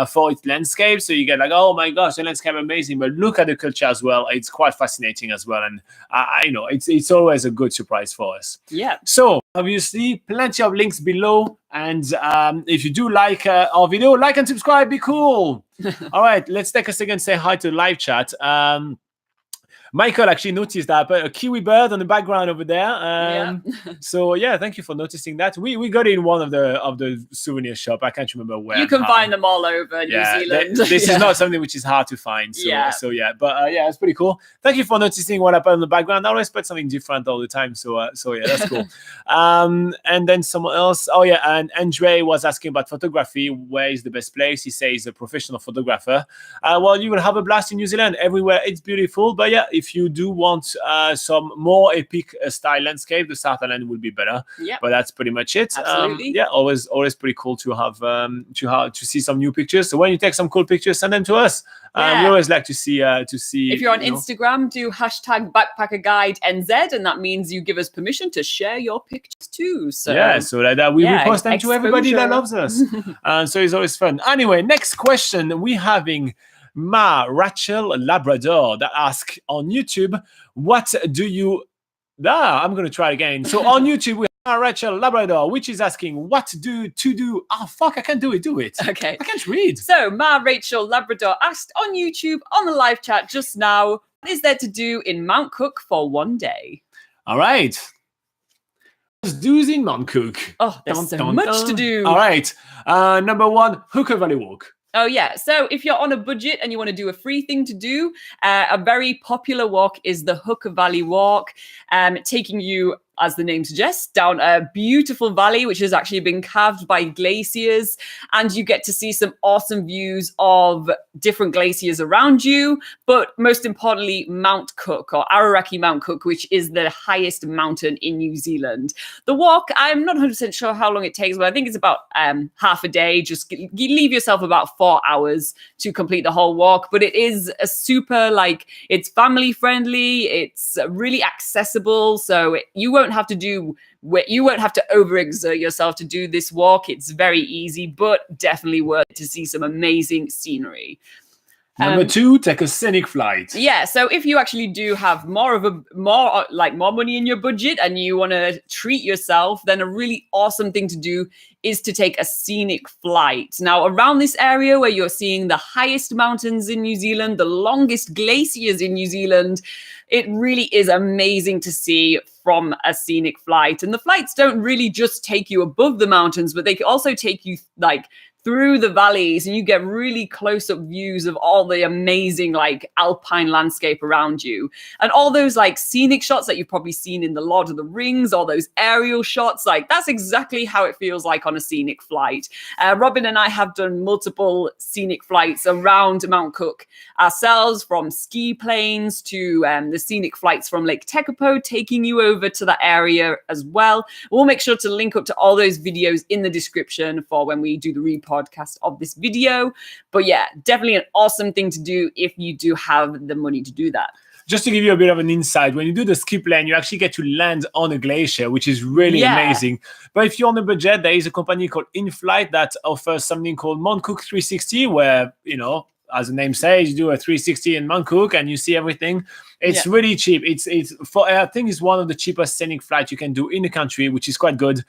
Speaker 1: for its landscape. So you get like, oh my gosh, the landscape amazing. But look at the culture as well. It's quite fascinating as well. And it's always a good surprise for us.
Speaker 2: Yeah.
Speaker 1: So obviously, plenty of links below. And if you do like our video, like and subscribe. Be cool. All right, let's take a second and say hi to the live chat. Michael actually noticed that a kiwi bird on the background over there. So yeah, thank you for noticing that. We got it in one of the souvenir shop. I can't remember where.
Speaker 2: You can find them all over New Zealand.
Speaker 1: This is not something which is hard to find. So yeah, but it's pretty cool. Thank you for noticing what happened in the background. I always put something different all the time. So yeah, that's cool. And then someone else. Oh yeah, and Andre was asking about photography. Where is the best place? He says he's a professional photographer. Well, you will have a blast in New Zealand. Everywhere it's beautiful. But yeah, if you do want some more epic style landscape, the South Island will be better.
Speaker 2: Yeah.
Speaker 1: But that's pretty much it.
Speaker 2: Absolutely.
Speaker 1: Yeah, always pretty cool to have to see some new pictures. So when you take some cool pictures, send them to us. We always like to see.
Speaker 2: If you're on Instagram, do hashtag BackpackerGuide.NZ, and that means you give us permission to share your pictures too. So
Speaker 1: so like that we post them to everybody that loves us. So it's always fun. Anyway, next question we having Rachel Labrador that asks on YouTube, what do you? I'm gonna try again. So on YouTube we have Rachel Labrador, which is asking what to do. Oh fuck, I can't do it. Do it.
Speaker 2: Okay.
Speaker 1: I can't read.
Speaker 2: So Rachel Labrador asked on YouTube on the live chat just now, what is there to do in Mount Cook for one day?
Speaker 1: All right. Let's do in Mount Cook.
Speaker 2: Oh, there's so much to do.
Speaker 1: All right. Number 1, Hooker Valley Walk.
Speaker 2: Oh, yeah. So if you're on a budget and you want to do a free thing to do, a very popular walk is the Hooker Valley Walk, taking you, as the name suggests, down a beautiful valley, which has actually been carved by glaciers. And you get to see some awesome views of different glaciers around you. But most importantly, Mount Cook, or Aoraki Mount Cook, which is the highest mountain in New Zealand. The walk, I'm not 100% sure how long it takes, but I think it's about half a day. Just leave yourself about 4 hours to complete the whole walk. But it is a super, it's family friendly. It's really accessible. So you won't have to overexert yourself to do this walk. It's very easy, but definitely worth it to see some amazing scenery.
Speaker 1: Number 2, take a scenic flight.
Speaker 2: Yeah, so if you actually do have more money in your budget and you want to treat yourself, then a really awesome thing to do is to take a scenic flight. Now, around this area where you're seeing the highest mountains in New Zealand, the longest glaciers in New Zealand, it really is amazing to see from a scenic flight. And the flights don't really just take you above the mountains, but they can also take you through the valleys, and you get really close-up views of all the amazing alpine landscape around you, and all those scenic shots that you've probably seen in the Lord of the Rings, all those aerial shots. That's exactly how it feels like on a scenic flight. Robin and I have done multiple scenic flights around Mount Cook ourselves, from ski planes to the scenic flights from Lake Tekapo, taking you over to that area as well. We'll make sure to link up to all those videos in the description for when we do the podcast of this video. But yeah, definitely an awesome thing to do if you do have the money to do that.
Speaker 1: Just to give you a bit of an insight, when you do the ski plane, you actually get to land on a glacier, which is really amazing. But if you're on a budget, there is a company called InFlight that offers something called Mount Cook 360, where, as the name says, you do a 360 in Mount Cook and you see everything. It's really cheap. I think it's one of the cheapest scenic flights you can do in the country, which is quite good.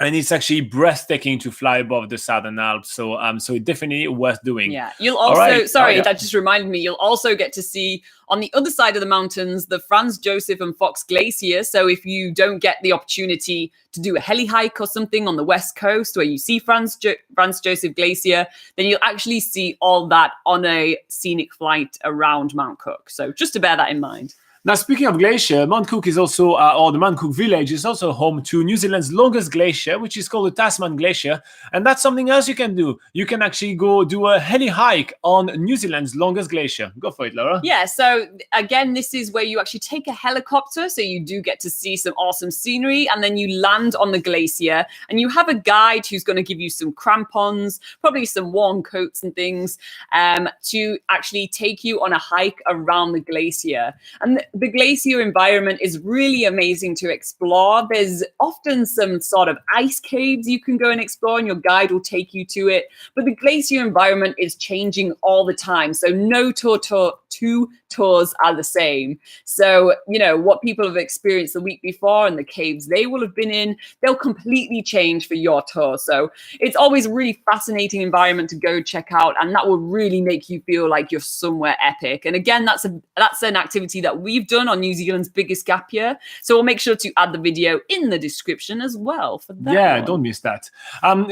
Speaker 1: And it's actually breathtaking to fly above the Southern Alps. So it's definitely worth doing.
Speaker 2: Yeah. You'll also, that just reminded me, you'll also get to see on the other side of the mountains, the Franz Josef and Fox Glacier. So if you don't get the opportunity to do a heli hike or something on the West Coast where you see Franz Josef Glacier, then you'll actually see all that on a scenic flight around Mount Cook. So just to bear that in mind.
Speaker 1: Now, speaking of glacier, Mount Cook is also, or the Mount Cook village is also home to New Zealand's longest glacier, which is called the Tasman Glacier. And that's something else you can do. You can actually go do a heli hike on New Zealand's longest glacier. Go for it, Laura.
Speaker 2: Yeah, so again, this is where you actually take a helicopter. So you do get to see some awesome scenery, and then you land on the glacier and you have a guide who's going to give you some crampons, probably some warm coats and things, to actually take you on a hike around the glacier. And the glacier environment is really amazing to explore. There's often some sort of ice caves you can go and explore, and your guide will take you to it. But the glacier environment is changing all the time. So no two tours are the same. So, what people have experienced the week before and the caves they will have been in, they'll completely change for your tour. So it's always a really fascinating environment to go check out. And that will really make you feel like you're somewhere epic. And again, that's an activity that we've done on New Zealand's biggest gap year. So we'll make sure to add the video in the description as well for that.
Speaker 1: Yeah, don't miss that.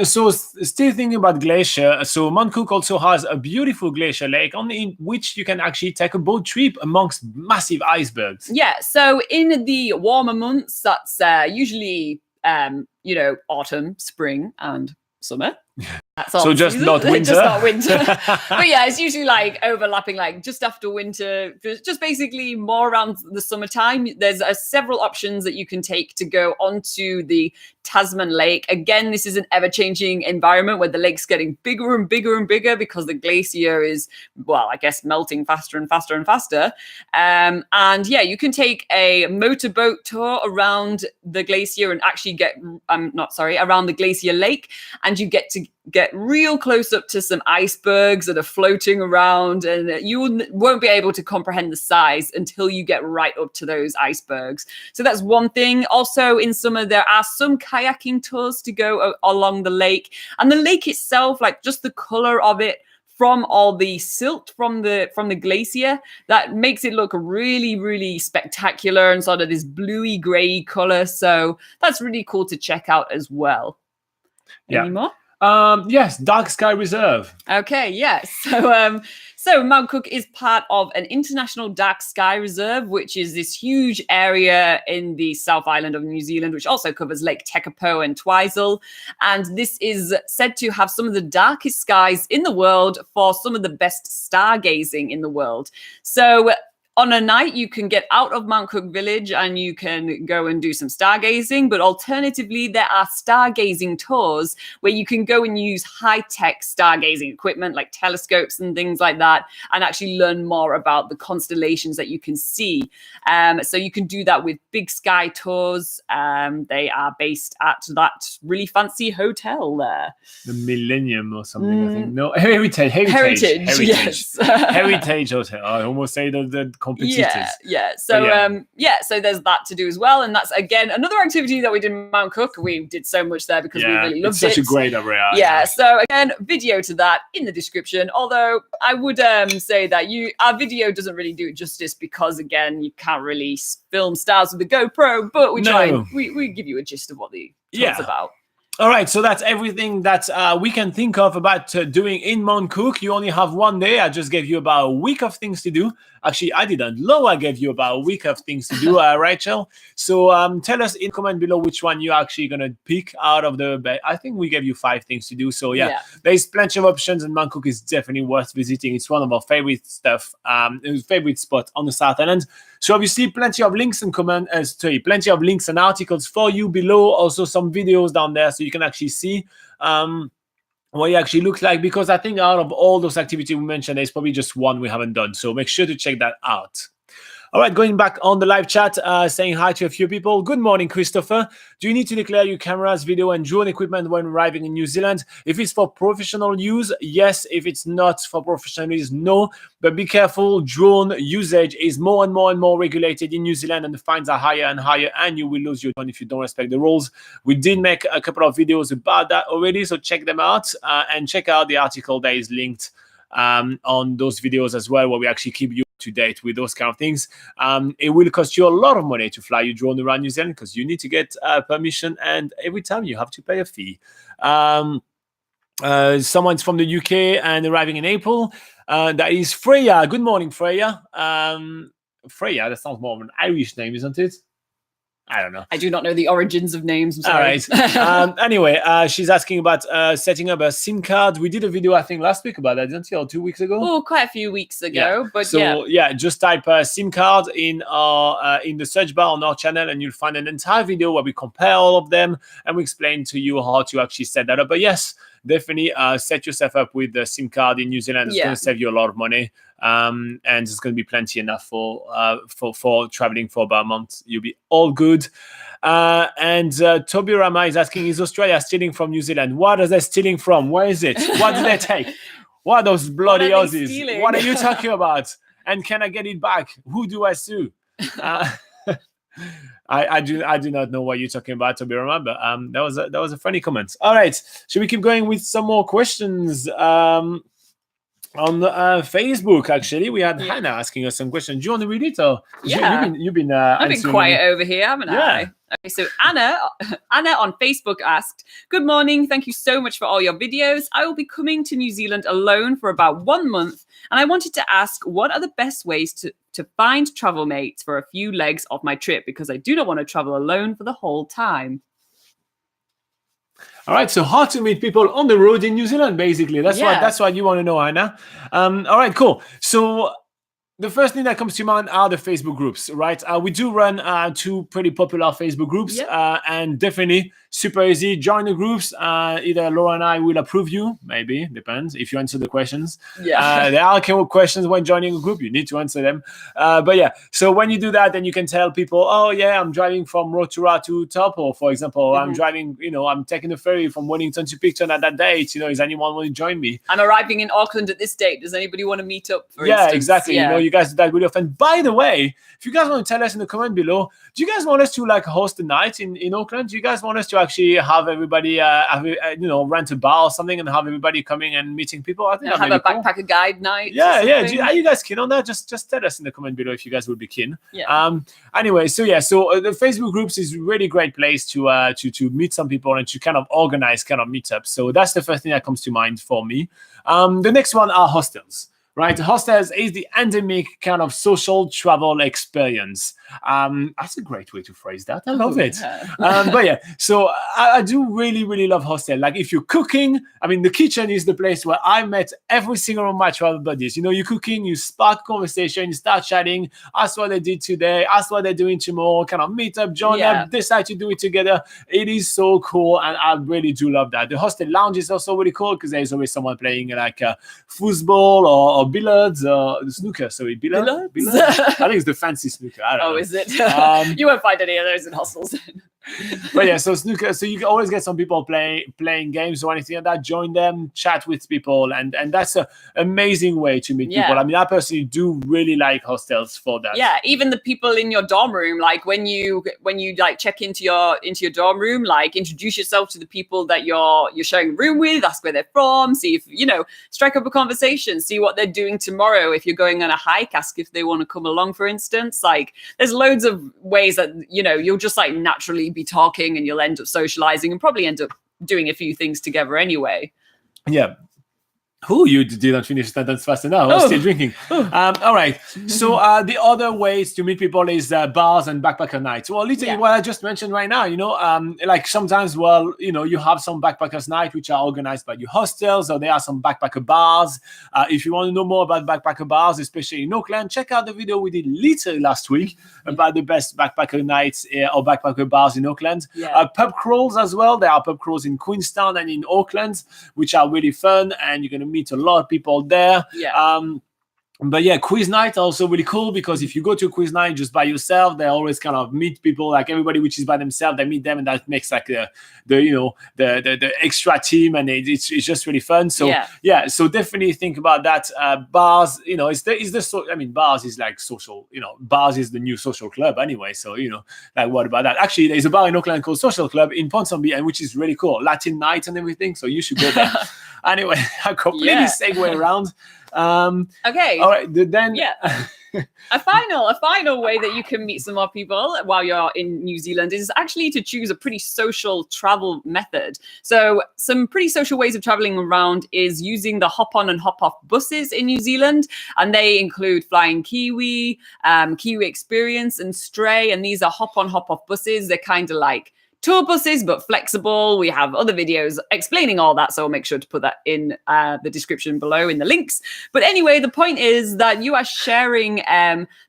Speaker 1: So still thinking about glacier. So Mount Cook also has a beautiful glacier lake in which you can actually take a boat trip amongst massive icebergs.
Speaker 2: Yeah, so in the warmer months, that's usually, autumn, spring, and summer. That's all
Speaker 1: So just not winter.
Speaker 2: Just not winter. But yeah, it's usually like overlapping, like just after winter, just basically more around the summertime. There's several options that you can take to go onto the Tasman Lake. Again, this is an ever-changing environment where the lake's getting bigger and bigger and bigger because the glacier is, well, I guess melting faster and faster and faster. And yeah, you can take a motorboat tour around the glacier and actually around the glacier lake, and you get to get real close up to some icebergs that are floating around, and you won't be able to comprehend the size until you get right up to those icebergs. So that's one thing. Also in summer, there are some kayaking tours to go along the lake, and the lake itself, like just the color of it from all the silt from the glacier, that makes it look really, really spectacular and sort of this bluey gray color. So that's really cool to check out as well. Any more?
Speaker 1: Yes, Dark Sky Reserve.
Speaker 2: Okay, yes. So Mount Cook is part of an international dark sky reserve, which is this huge area in the South Island of New Zealand, which also covers Lake Tekapo and Twizel. And this is said to have some of the darkest skies in the world for some of the best stargazing in the world. So on a night, you can get out of Mount Cook Village and you can go and do some stargazing. But alternatively, there are stargazing tours where you can go and use high-tech stargazing equipment like telescopes and things like that, and actually learn more about the constellations that you can see. So you can do that with Big Sky Tours. They are based at that really fancy hotel there.
Speaker 1: The Millennium or something, I think. No, Heritage.
Speaker 2: Yes.
Speaker 1: Heritage Hotel. I almost say the competitors.
Speaker 2: Yeah. So so there's that to do as well, and that's again another activity that we did in Mount Cook. We did so much there because we really loved it.
Speaker 1: It's such a great area.
Speaker 2: Yeah. So again, video to that in the description. Although I would say that our video doesn't really do it justice because again, you can't really film stars with the GoPro, but we try and we give you a gist of what the tour's about.
Speaker 1: All right, so that's everything that we can think of about doing in Mount Cook. You only have one day. I just gave you about a week of things to do. Actually, I didn't. Loa gave you about a week of things to do, Rachel. So tell us in comment below which one you're actually going to pick out of the... I think we gave you 5 things to do. So yeah, there's plenty of options, and Mount Cook is definitely worth visiting. It's one of our favorite spots on the South Island. So obviously, plenty of links and plenty of links and articles for you below. Also, some videos down there so you can actually see what it actually looks like. Because I think out of all those activities we mentioned, there's probably just one we haven't done. So make sure to check that out. All right, going back on the live chat, saying hi to a few people. Good morning, Christopher. Do you need to declare your cameras, video, and drone equipment when arriving in New Zealand? If it's for professional use, yes. If it's not for professional use, no. But be careful, drone usage is more and more and more regulated in New Zealand, and the fines are higher and higher, and you will lose your drone if you don't respect the rules. We did make a couple of videos about that already, so check them out and check out the article that is linked on those videos as well, where we actually keep you to date with those kind of things. It will cost you a lot of money to fly your drone around New Zealand because you need to get permission, and every time you have to pay a fee. Someone's from the UK and arriving in April. That is Freya. Good morning, Freya. Freya, that sounds more of an Irish name, isn't it? I don't know.
Speaker 2: I do not know the origins of names. I'm sorry.
Speaker 1: All right. Anyway, she's asking about setting up a SIM card. We did a video, I think, last week about that, didn't you? Or 2 weeks ago?
Speaker 2: Oh, quite a few weeks ago.
Speaker 1: Yeah.
Speaker 2: But
Speaker 1: just type SIM card in the search bar on our channel, and you'll find an entire video where we compare all of them and we explain to you how to actually set that up. But yes, definitely set yourself up with the SIM card in New Zealand. It's going to save you a lot of money. And it's going to be plenty enough for traveling for about a month. You'll be all good. And Toby Rama is asking, is Australia stealing from New Zealand? What are they stealing from? Where is it? What did they take? What are those bloody Aussies? What are you talking about? And can I get it back? Who do I sue? I do not know what you're talking about, Toby Rama, but that was a funny comment. All right, should we keep going with some more questions? On Facebook, actually, we had Hannah asking us some questions. Do you want to read it? Or you've been
Speaker 2: I've been quiet over here, haven't I? Okay, so Anna on Facebook asked, good morning. Thank you so much for all your videos. I will be coming to New Zealand alone for about 1 month, and I wanted to ask, what are the best ways to find travel mates for a few legs of my trip, because I do not want to travel alone for the whole time.
Speaker 1: All right, so how to meet people on the road in New Zealand, basically. That's what you want to know, Anna. All right, cool. So the first thing that comes to mind are the Facebook groups, right? We do run 2 pretty popular Facebook groups, and definitely super easy. Join the groups. Either Laura and I will approve you, maybe, depends if you answer the questions. There are questions when joining a group, you need to answer them. But yeah, so when you do that, then you can tell people, oh yeah, I'm driving from Rotorua to Taupo, for example. I'm driving, I'm taking the ferry from Wellington to Picton at that date. Is anyone want to join me?
Speaker 2: I'm arriving in Auckland at this date. Does anybody want to meet up, for instance?
Speaker 1: Exactly. You guys do that really often. By the way, if you guys want to tell us in the comment below, do you guys want us to host a night in Auckland? Do you guys want us to actually have everybody rent a bar or something and have everybody coming and meeting people? I think
Speaker 2: have a backpacker guide night.
Speaker 1: Are you guys keen on that? Just tell us in the comment below if you guys would be keen. Anyway, so the Facebook groups is a really great place to meet some people and to kind of organize kind of meetups. So that's the first thing that comes to mind for me. The next one are hostels. Right, hostels is the endemic kind of social travel experience. That's a great way to phrase that. I love it. But yeah, so I do really, really love hostel. Like if you're cooking, the kitchen is the place where I met every single one of my travel buddies. You're cooking, you spark conversation, you start chatting, ask what they did today, ask what they're doing tomorrow, kind of meet up, join up, decide to do it together. It is so cool, and I really do love that. The hostel lounge is also really cool because there's always someone playing like foosball or billiards or snooker. Sorry, billiards? I think it's the fancy snooker. I don't know.
Speaker 2: Is it? You won't find any of those in hostels.
Speaker 1: But yeah, so snooker. So you can always get some people playing games or anything like that. Join them, chat with people, and that's an amazing way to meet people. I personally do really like hostels for that.
Speaker 2: Yeah, even the people in your dorm room, like when you like check into your dorm room, like introduce yourself to the people that you're sharing a room with, ask where they're from, see if strike up a conversation, see what they're doing tomorrow. If you're going on a hike, ask if they want to come along, for instance. Like there's loads of ways that you'll just like naturally be talking, and you'll end up socializing and probably end up doing a few things together anyway.
Speaker 1: Yeah. You didn't finish the sentence fast enough. I was still drinking. All right. So the other ways to meet people is bars and backpacker nights. Well, literally what I just mentioned right now, like sometimes, you have some backpackers night, which are organized by your hostels, or there are some backpacker bars. If you want to know more about backpacker bars, especially in Auckland, check out the video we did literally last week about the best backpacker nights or backpacker bars in Auckland. Pub crawls as well. There are pub crawls in Queenstown and in Auckland, which are really fun, and you're going to meet a lot of people there. But yeah, quiz night also really cool, because if you go to a quiz night just by yourself, they always kind of meet people, like everybody which is by themselves, they meet them, and that makes like the extra team, and it's just really fun. So so definitely think about that. Bars, bars is like social, bars is the new social club anyway. So like what about that? Actually, there's a bar in Auckland called Social Club in Ponsonby, and which is really cool, Latin night and everything. So you should go there. Anyway, I completely segue around.
Speaker 2: Okay.
Speaker 1: All right. Then
Speaker 2: a final way that you can meet some more people while you're in New Zealand is actually to choose a pretty social travel method. So some pretty social ways of traveling around is using the hop on and hop off buses in New Zealand, and they include Flying Kiwi, Kiwi Experience, and Stray. And these are hop on hop off buses. They're kind of like tour buses, but flexible. We have other videos explaining all that, so I'll make sure to put that in the description below in the links. But anyway, the point is that you are sharing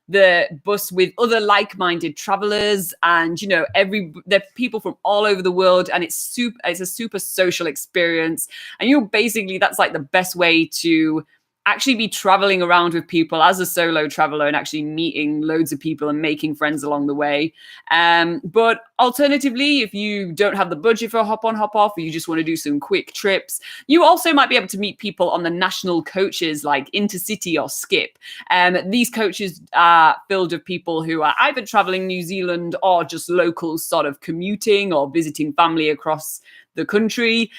Speaker 2: the bus with other like-minded travelers, and they're people from all over the world, and it's a super social experience. And that's like the best way to actually be traveling around with people as a solo traveler and actually meeting loads of people and making friends along the way. But alternatively, if you don't have the budget for a hop on, hop off, or you just want to do some quick trips, you also might be able to meet people on the national coaches like Intercity or Skip. These coaches are filled with people who are either traveling New Zealand or just locals sort of commuting or visiting family across the country.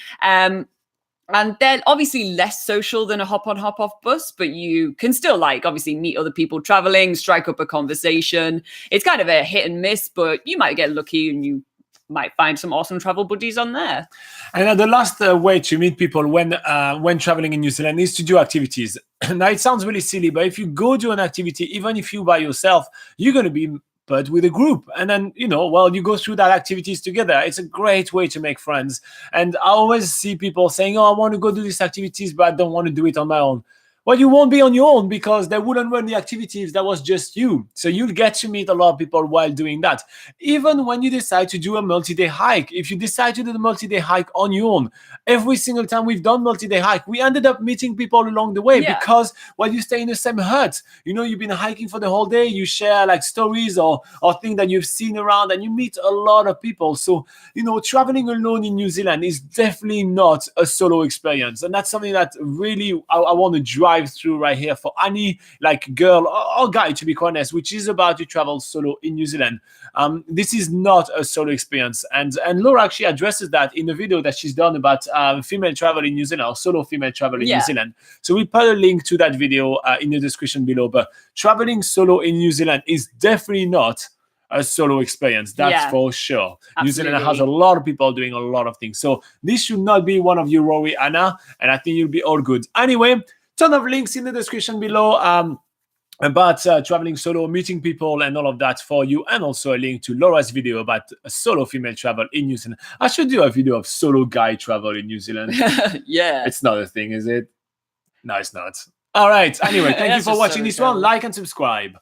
Speaker 2: And they're obviously less social than a hop on, hop off bus, but you can still obviously meet other people traveling, strike up a conversation. It's kind of a hit and miss, but you might get lucky and you might find some awesome travel buddies on there.
Speaker 1: And the last way to meet people when traveling in New Zealand is to do activities. Now, it sounds really silly, but if you go do an activity, even if you're by yourself, you're going to be but with a group. And then, you go through that activities together. It's a great way to make friends. And I always see people saying, oh, I want to go do these activities, but I don't want to do it on my own. Well, you won't be on your own because they wouldn't run the activities. That was just you. So you'll get to meet a lot of people while doing that. Even when you decide to do a multi-day hike, if you decide to do the multi-day hike on your own, every single time we've done multi-day hike, we ended up meeting people along the way because while you stay in the same hut, you've been hiking for the whole day, you share like stories or things that you've seen around, and you meet a lot of people. So, traveling alone in New Zealand is definitely not a solo experience. And that's something that really I want to drive through right here for any like girl or guy, to be quite honest, which is about to travel solo in New Zealand. This is not a solo experience, and Laura actually addresses that in a video that she's done about female travel in New Zealand, or solo female travel in New Zealand. So we put a link to that video in the description below. But traveling solo in New Zealand is definitely not a solo experience, that's for sure. Absolutely. New Zealand has a lot of people doing a lot of things, so this should not be one of your worry, Anna, and I think you'll be all good. Anyway, ton of links in the description below about traveling solo, meeting people, and all of that for you, and also a link to Laura's video about solo female travel in New Zealand. I should do a video of solo guy travel in New Zealand.
Speaker 2: Yeah,
Speaker 1: it's not a thing, is it? No, it's not. All right. Anyway, thank you for watching this one. Like and subscribe.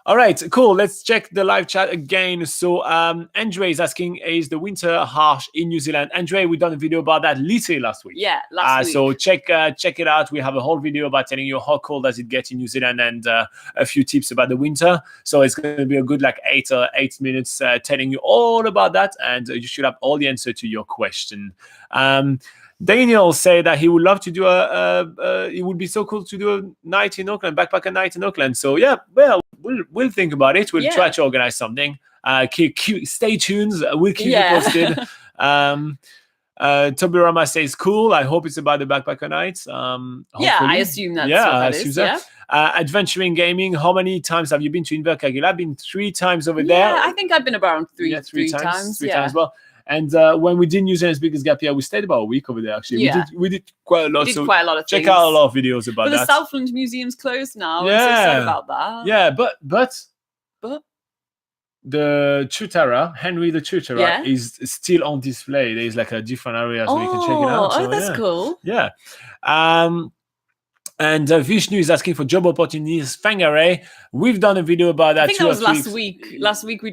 Speaker 1: All right, cool. Let's check the live chat again. So Andre is asking, is the winter harsh in New Zealand? Andre, we've done a video about that literally last week.
Speaker 2: Yeah, last week.
Speaker 1: So check it out. We have a whole video about telling you how cold does it get in New Zealand, and a few tips about the winter. So it's going to be a good like 8 minutes telling you all about that, and you should have all the answer to your question. Daniel said that he would love to do it would be so cool to do a night in Auckland, backpacker night in Auckland. So yeah, well, we'll think about it. We'll try to organize something. Stay tuned. We'll keep you posted. Tobirama says cool. I hope it's about the backpacker nights.
Speaker 2: I assume that's what that is.
Speaker 1: Adventuring gaming. How many times have you been to Invercargill? I've been 3 times over there.
Speaker 2: Yeah, I think I've been around three times.
Speaker 1: 3 times. Well. And when we did New Zealand's biggest gap year, we stayed about a week over there. Actually, we did quite a lot.
Speaker 2: Quite a lot of
Speaker 1: check
Speaker 2: things.
Speaker 1: out a lot of videos about that.
Speaker 2: The Southland Museum's closed now. Yeah, I'm so sad about that.
Speaker 1: Yeah, but the Chutara, Henry the Chutara, is still on display. There's like a different area, so you can check it out.
Speaker 2: So, that's cool.
Speaker 1: Yeah. And Vishnu is asking for job opportunities. Whangarei, we've done a video about that.
Speaker 2: I think that was last week. Last week, the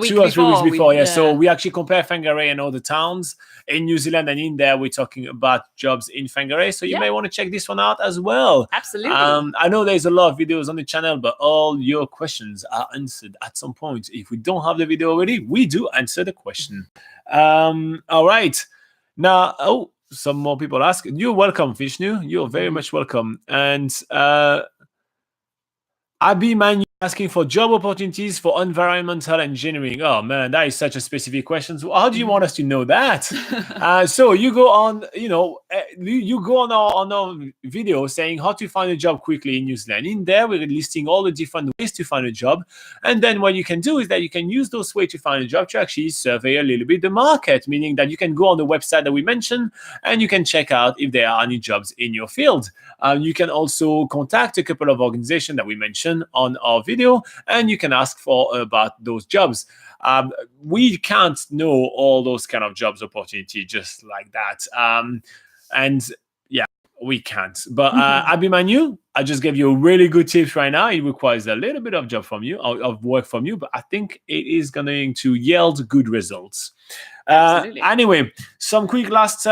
Speaker 2: week
Speaker 1: 2 or 3 weeks before.
Speaker 2: Yeah.
Speaker 1: So we actually compare Whangarei and all the towns in New Zealand, and in there we're talking about jobs in Whangarei. So you may want to check this one out as well.
Speaker 2: Absolutely.
Speaker 1: I know there's a lot of videos on the channel, but all your questions are answered at some point. If we don't have the video already, we do answer the question. All right. Now, some more people ask. You're welcome, Vishnu. You're very much welcome. And Abhi Man asking for job opportunities for environmental engineering. Oh man, that is such a specific question. So how do you want us to know that? So you go on, you go on our video saying how to find a job quickly in New Zealand. In there, we're listing all the different ways to find a job. And then what you can do is that you can use those ways to find a job to actually survey a little bit the market, meaning that you can go on the website that we mentioned and you can check out if there are any jobs in your field. You can also contact a couple of organizations that we mentioned on our video, and you can ask about those jobs. We can't know all those kind of jobs opportunity just like that. And yeah, we can't. But Abhimanyu, I just gave you really good tips right now. It requires a little bit of work from you, but I think it is going to yield good results. Anyway, some quick last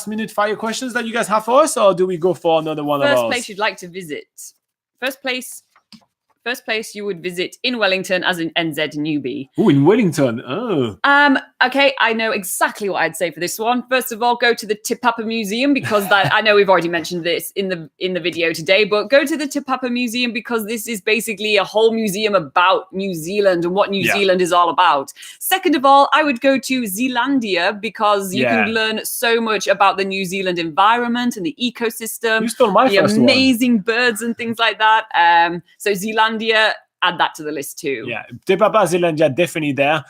Speaker 1: minute fire questions that you guys have for us, or do we go for another one of ours?
Speaker 2: First place you'd like to visit. First place you would visit in Wellington as an NZ newbie.
Speaker 1: Oh, in Wellington. Oh.
Speaker 2: Okay, I know exactly what I'd say for this one. First of all, go to the Te Papa Museum, because I know we've already mentioned this in the video today, but go to the Te Papa Museum because this is basically a whole museum about New Zealand and what New Zealand is all about. Second of all, I would go to Zealandia because you can learn so much about the New Zealand environment and the ecosystem,
Speaker 1: you stole my
Speaker 2: the amazing birds and things like that. So Zealandia, add that to the list too.
Speaker 1: Yeah, Te Papa Zealandia definitely there.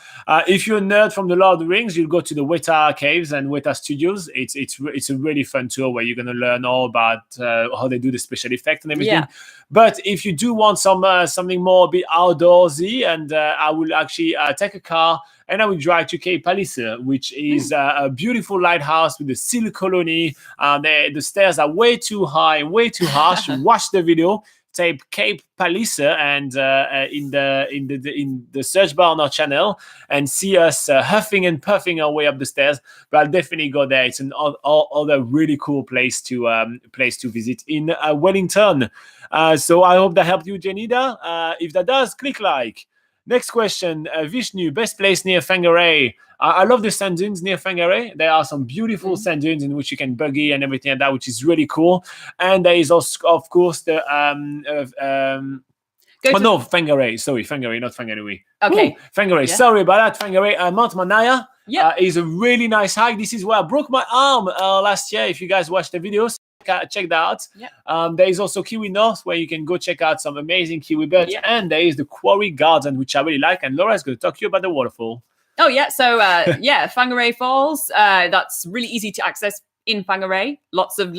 Speaker 1: If you're a nerd from the Lord of the Rings, you'll go to the Weta Caves and Weta Studios. It's a really fun tour where you're going to learn all about how they do the special effect and everything.
Speaker 2: Yeah.
Speaker 1: But if you do want something more a bit outdoorsy, and I will actually take a car and I will drive to Cape Palliser, which is a beautiful lighthouse with a seal colony. The stairs are way too high, way too harsh. Watch the video. Type Cape Palliser and in the search bar on our channel and see us huffing and puffing our way up the stairs. But I'll definitely go there. It's an other really cool place to visit in Wellington. So I hope that helped you, Janida. If that does, click like. Next question, Vishnu, best place near Whangarei. I love the sand dunes near Whangarei. There are some beautiful sand dunes in which you can buggy and everything like that, which is really cool. And there is also, of course, the Whangarei. Sorry, Whangarei, not Whangarei.
Speaker 2: Okay.
Speaker 1: Whangarei.
Speaker 2: Yeah.
Speaker 1: Sorry about that. Whangarei. Mount Manaya
Speaker 2: Yep.
Speaker 1: is a really nice hike. This is where I broke my arm last year. If you guys watched the videos, check that out.
Speaker 2: Yep.
Speaker 1: There is also Kiwi North, where you can go check out some amazing kiwi birds.
Speaker 2: Yep.
Speaker 1: And there is the Quarry Garden, which I really like. And Laura's going to talk to you about the waterfall.
Speaker 2: Oh, yeah. So, Whangarei Falls, that's really easy to access in Whangarei. Lots of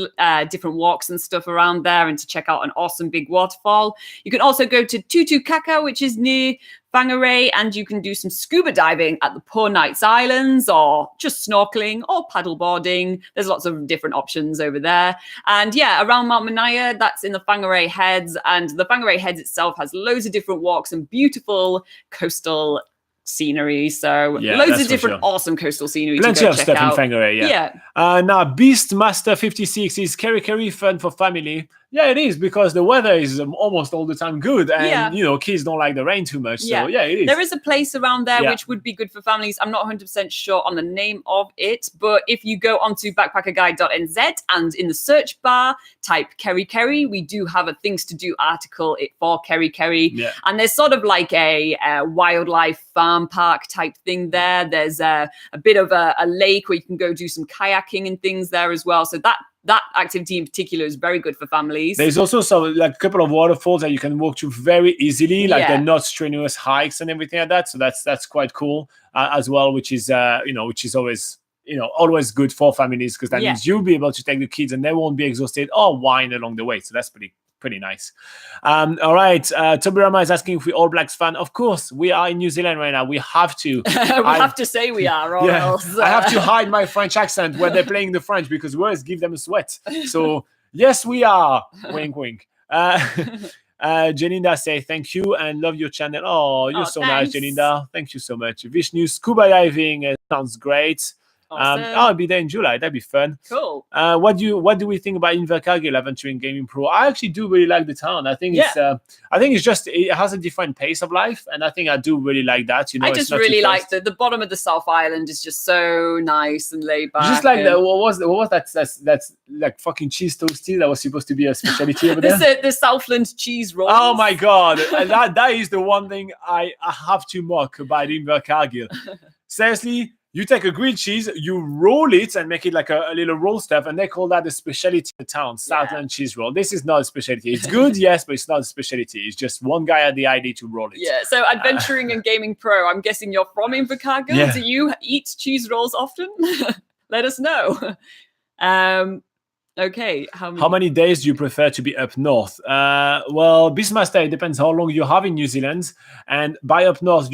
Speaker 2: different walks and stuff around there, and to check out an awesome big waterfall. You can also go to Tutukaka, which is near Whangarei, and you can do some scuba diving at the Poor Knights Islands, or just snorkeling or paddleboarding. There's lots of different options over there. And yeah, around Mount Manaya, that's in the Whangarei Heads, and the Whangarei Heads itself has loads of different walks and beautiful coastal scenery. So loads of different awesome coastal scenery
Speaker 1: Plenty
Speaker 2: to go
Speaker 1: of
Speaker 2: check
Speaker 1: stuff
Speaker 2: out.
Speaker 1: in Whangarei, now Beastmaster 56 is Kerry fun for family. Yeah, it is, because the weather is almost all the time good, and kids don't like the rain too much. So yeah, it is.
Speaker 2: There is a place around there which would be good for families. I'm not 100% sure on the name of it, but if you go onto BackpackerGuide.NZ and in the search bar type Kerry, we do have a things to do article for Kerry, and there's sort of like a wildlife farm park type thing there. There's a bit of a lake where you can go do some kayaking and things there as well. So that activity in particular is very good for families.
Speaker 1: There's also a couple of waterfalls that you can walk to very easily, they're not strenuous hikes and everything like that. So that's quite cool as well, which is always good for families, because that means you'll be able to take the kids and they won't be exhausted or whine along the way. So that's pretty nice. All right. Tobirama is asking if we're All Blacks fan. Of course, we are in New Zealand right now. We have to.
Speaker 2: have to say we are, or else.
Speaker 1: I have to hide my French accent when they're playing the French, because words give them a sweat. So yes, we are. Wink, wink. Janinda say thank you and love your channel. Oh, you're so nice, Janinda. Thank you so much. Vishnu, scuba diving sounds great.
Speaker 2: Awesome.
Speaker 1: I'll be there in July. That'd be fun.
Speaker 2: Cool.
Speaker 1: What do we think about Invercargill Adventuring Gaming Pro? I actually do really like the town. I think it's just it has a different pace of life, and I think I do really like that.
Speaker 2: I just really like the bottom of the South Island is just so nice and laid back.
Speaker 1: Just like what was that? That's like fucking cheese toasty that was supposed to be a specialty over there.
Speaker 2: The Southland cheese rolls.
Speaker 1: Oh my god, that is the one thing I have to mock about Invercargill. Seriously. You take a grilled cheese, you roll it and make it like a little roll stuff, and they call that a specialty in the town, Southland cheese roll. This is not a specialty. It's good, yes, but it's not a specialty. It's just one guy had the idea to roll it.
Speaker 2: Yeah, so Adventuring and Gaming Pro, I'm guessing you're from Invercargill. Yeah. Do you eat cheese rolls often? Let us know. Okay.
Speaker 1: How many days do you prefer to be up north? Well, Beastmaster, it depends how long you have in New Zealand. And by up north,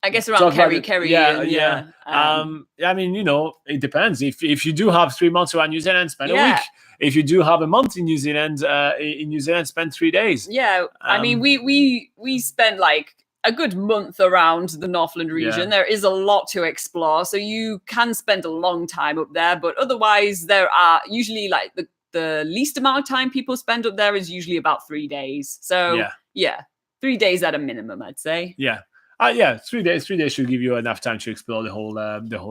Speaker 2: I guess around Kerry.
Speaker 1: Yeah. I mean, it depends. If you do have 3 months around New Zealand, spend a week. If you do have a month in New Zealand, spend 3 days.
Speaker 2: Yeah. I mean, we spent like a good month around the Northland region. Yeah. There is a lot to explore, so you can spend a long time up there. But otherwise, there are usually like the least amount of time people spend up there is usually about 3 days. So yeah, 3 days at a minimum, I'd say.
Speaker 1: Yeah. 3 days. 3 days should give you enough time to explore the whole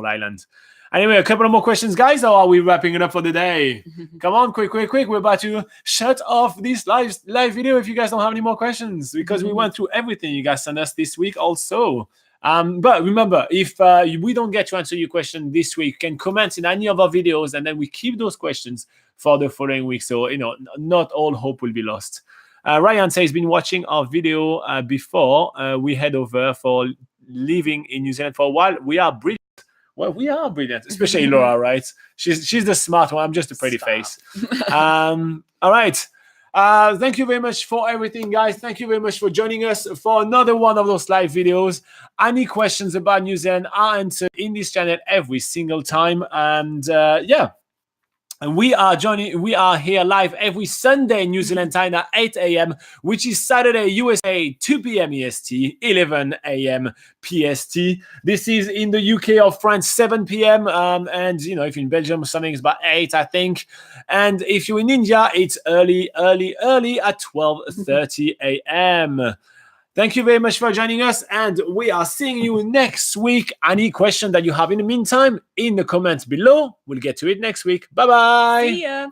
Speaker 1: island. Anyway, a couple of more questions, guys, or are we wrapping it up for the day? Come on, quick. We're about to shut off this live video if you guys don't have any more questions, because we went through everything you guys sent us this week also. But remember, if we don't get to answer your question this week, you can comment in any of our videos, and then we keep those questions for the following week. So, not all hope will be lost. Ryan says he's been watching our video before we head over for living in New Zealand for a while. We are brilliant. Well, we are brilliant, especially Laura, right? She's the smart one. I'm just a pretty face. All right. Thank you very much for everything, guys. Thank you very much for joining us for another one of those live videos. Any questions about New Zealand are answered in this channel every single time. And yeah. And we are here live every Sunday in New Zealand time at 8 a.m., which is Saturday USA, 2 p.m. EST, 11 a.m. PST. This is in the UK or France, 7 p.m. And, you know, if you're in Belgium or something, it's about 8, I think. And if you're in India, it's early at 12:30 a.m. Thank you very much for joining us, and we are seeing you next week. Any question that you have in the meantime, in the comments below. We'll get to it next week. Bye-bye.
Speaker 2: See ya.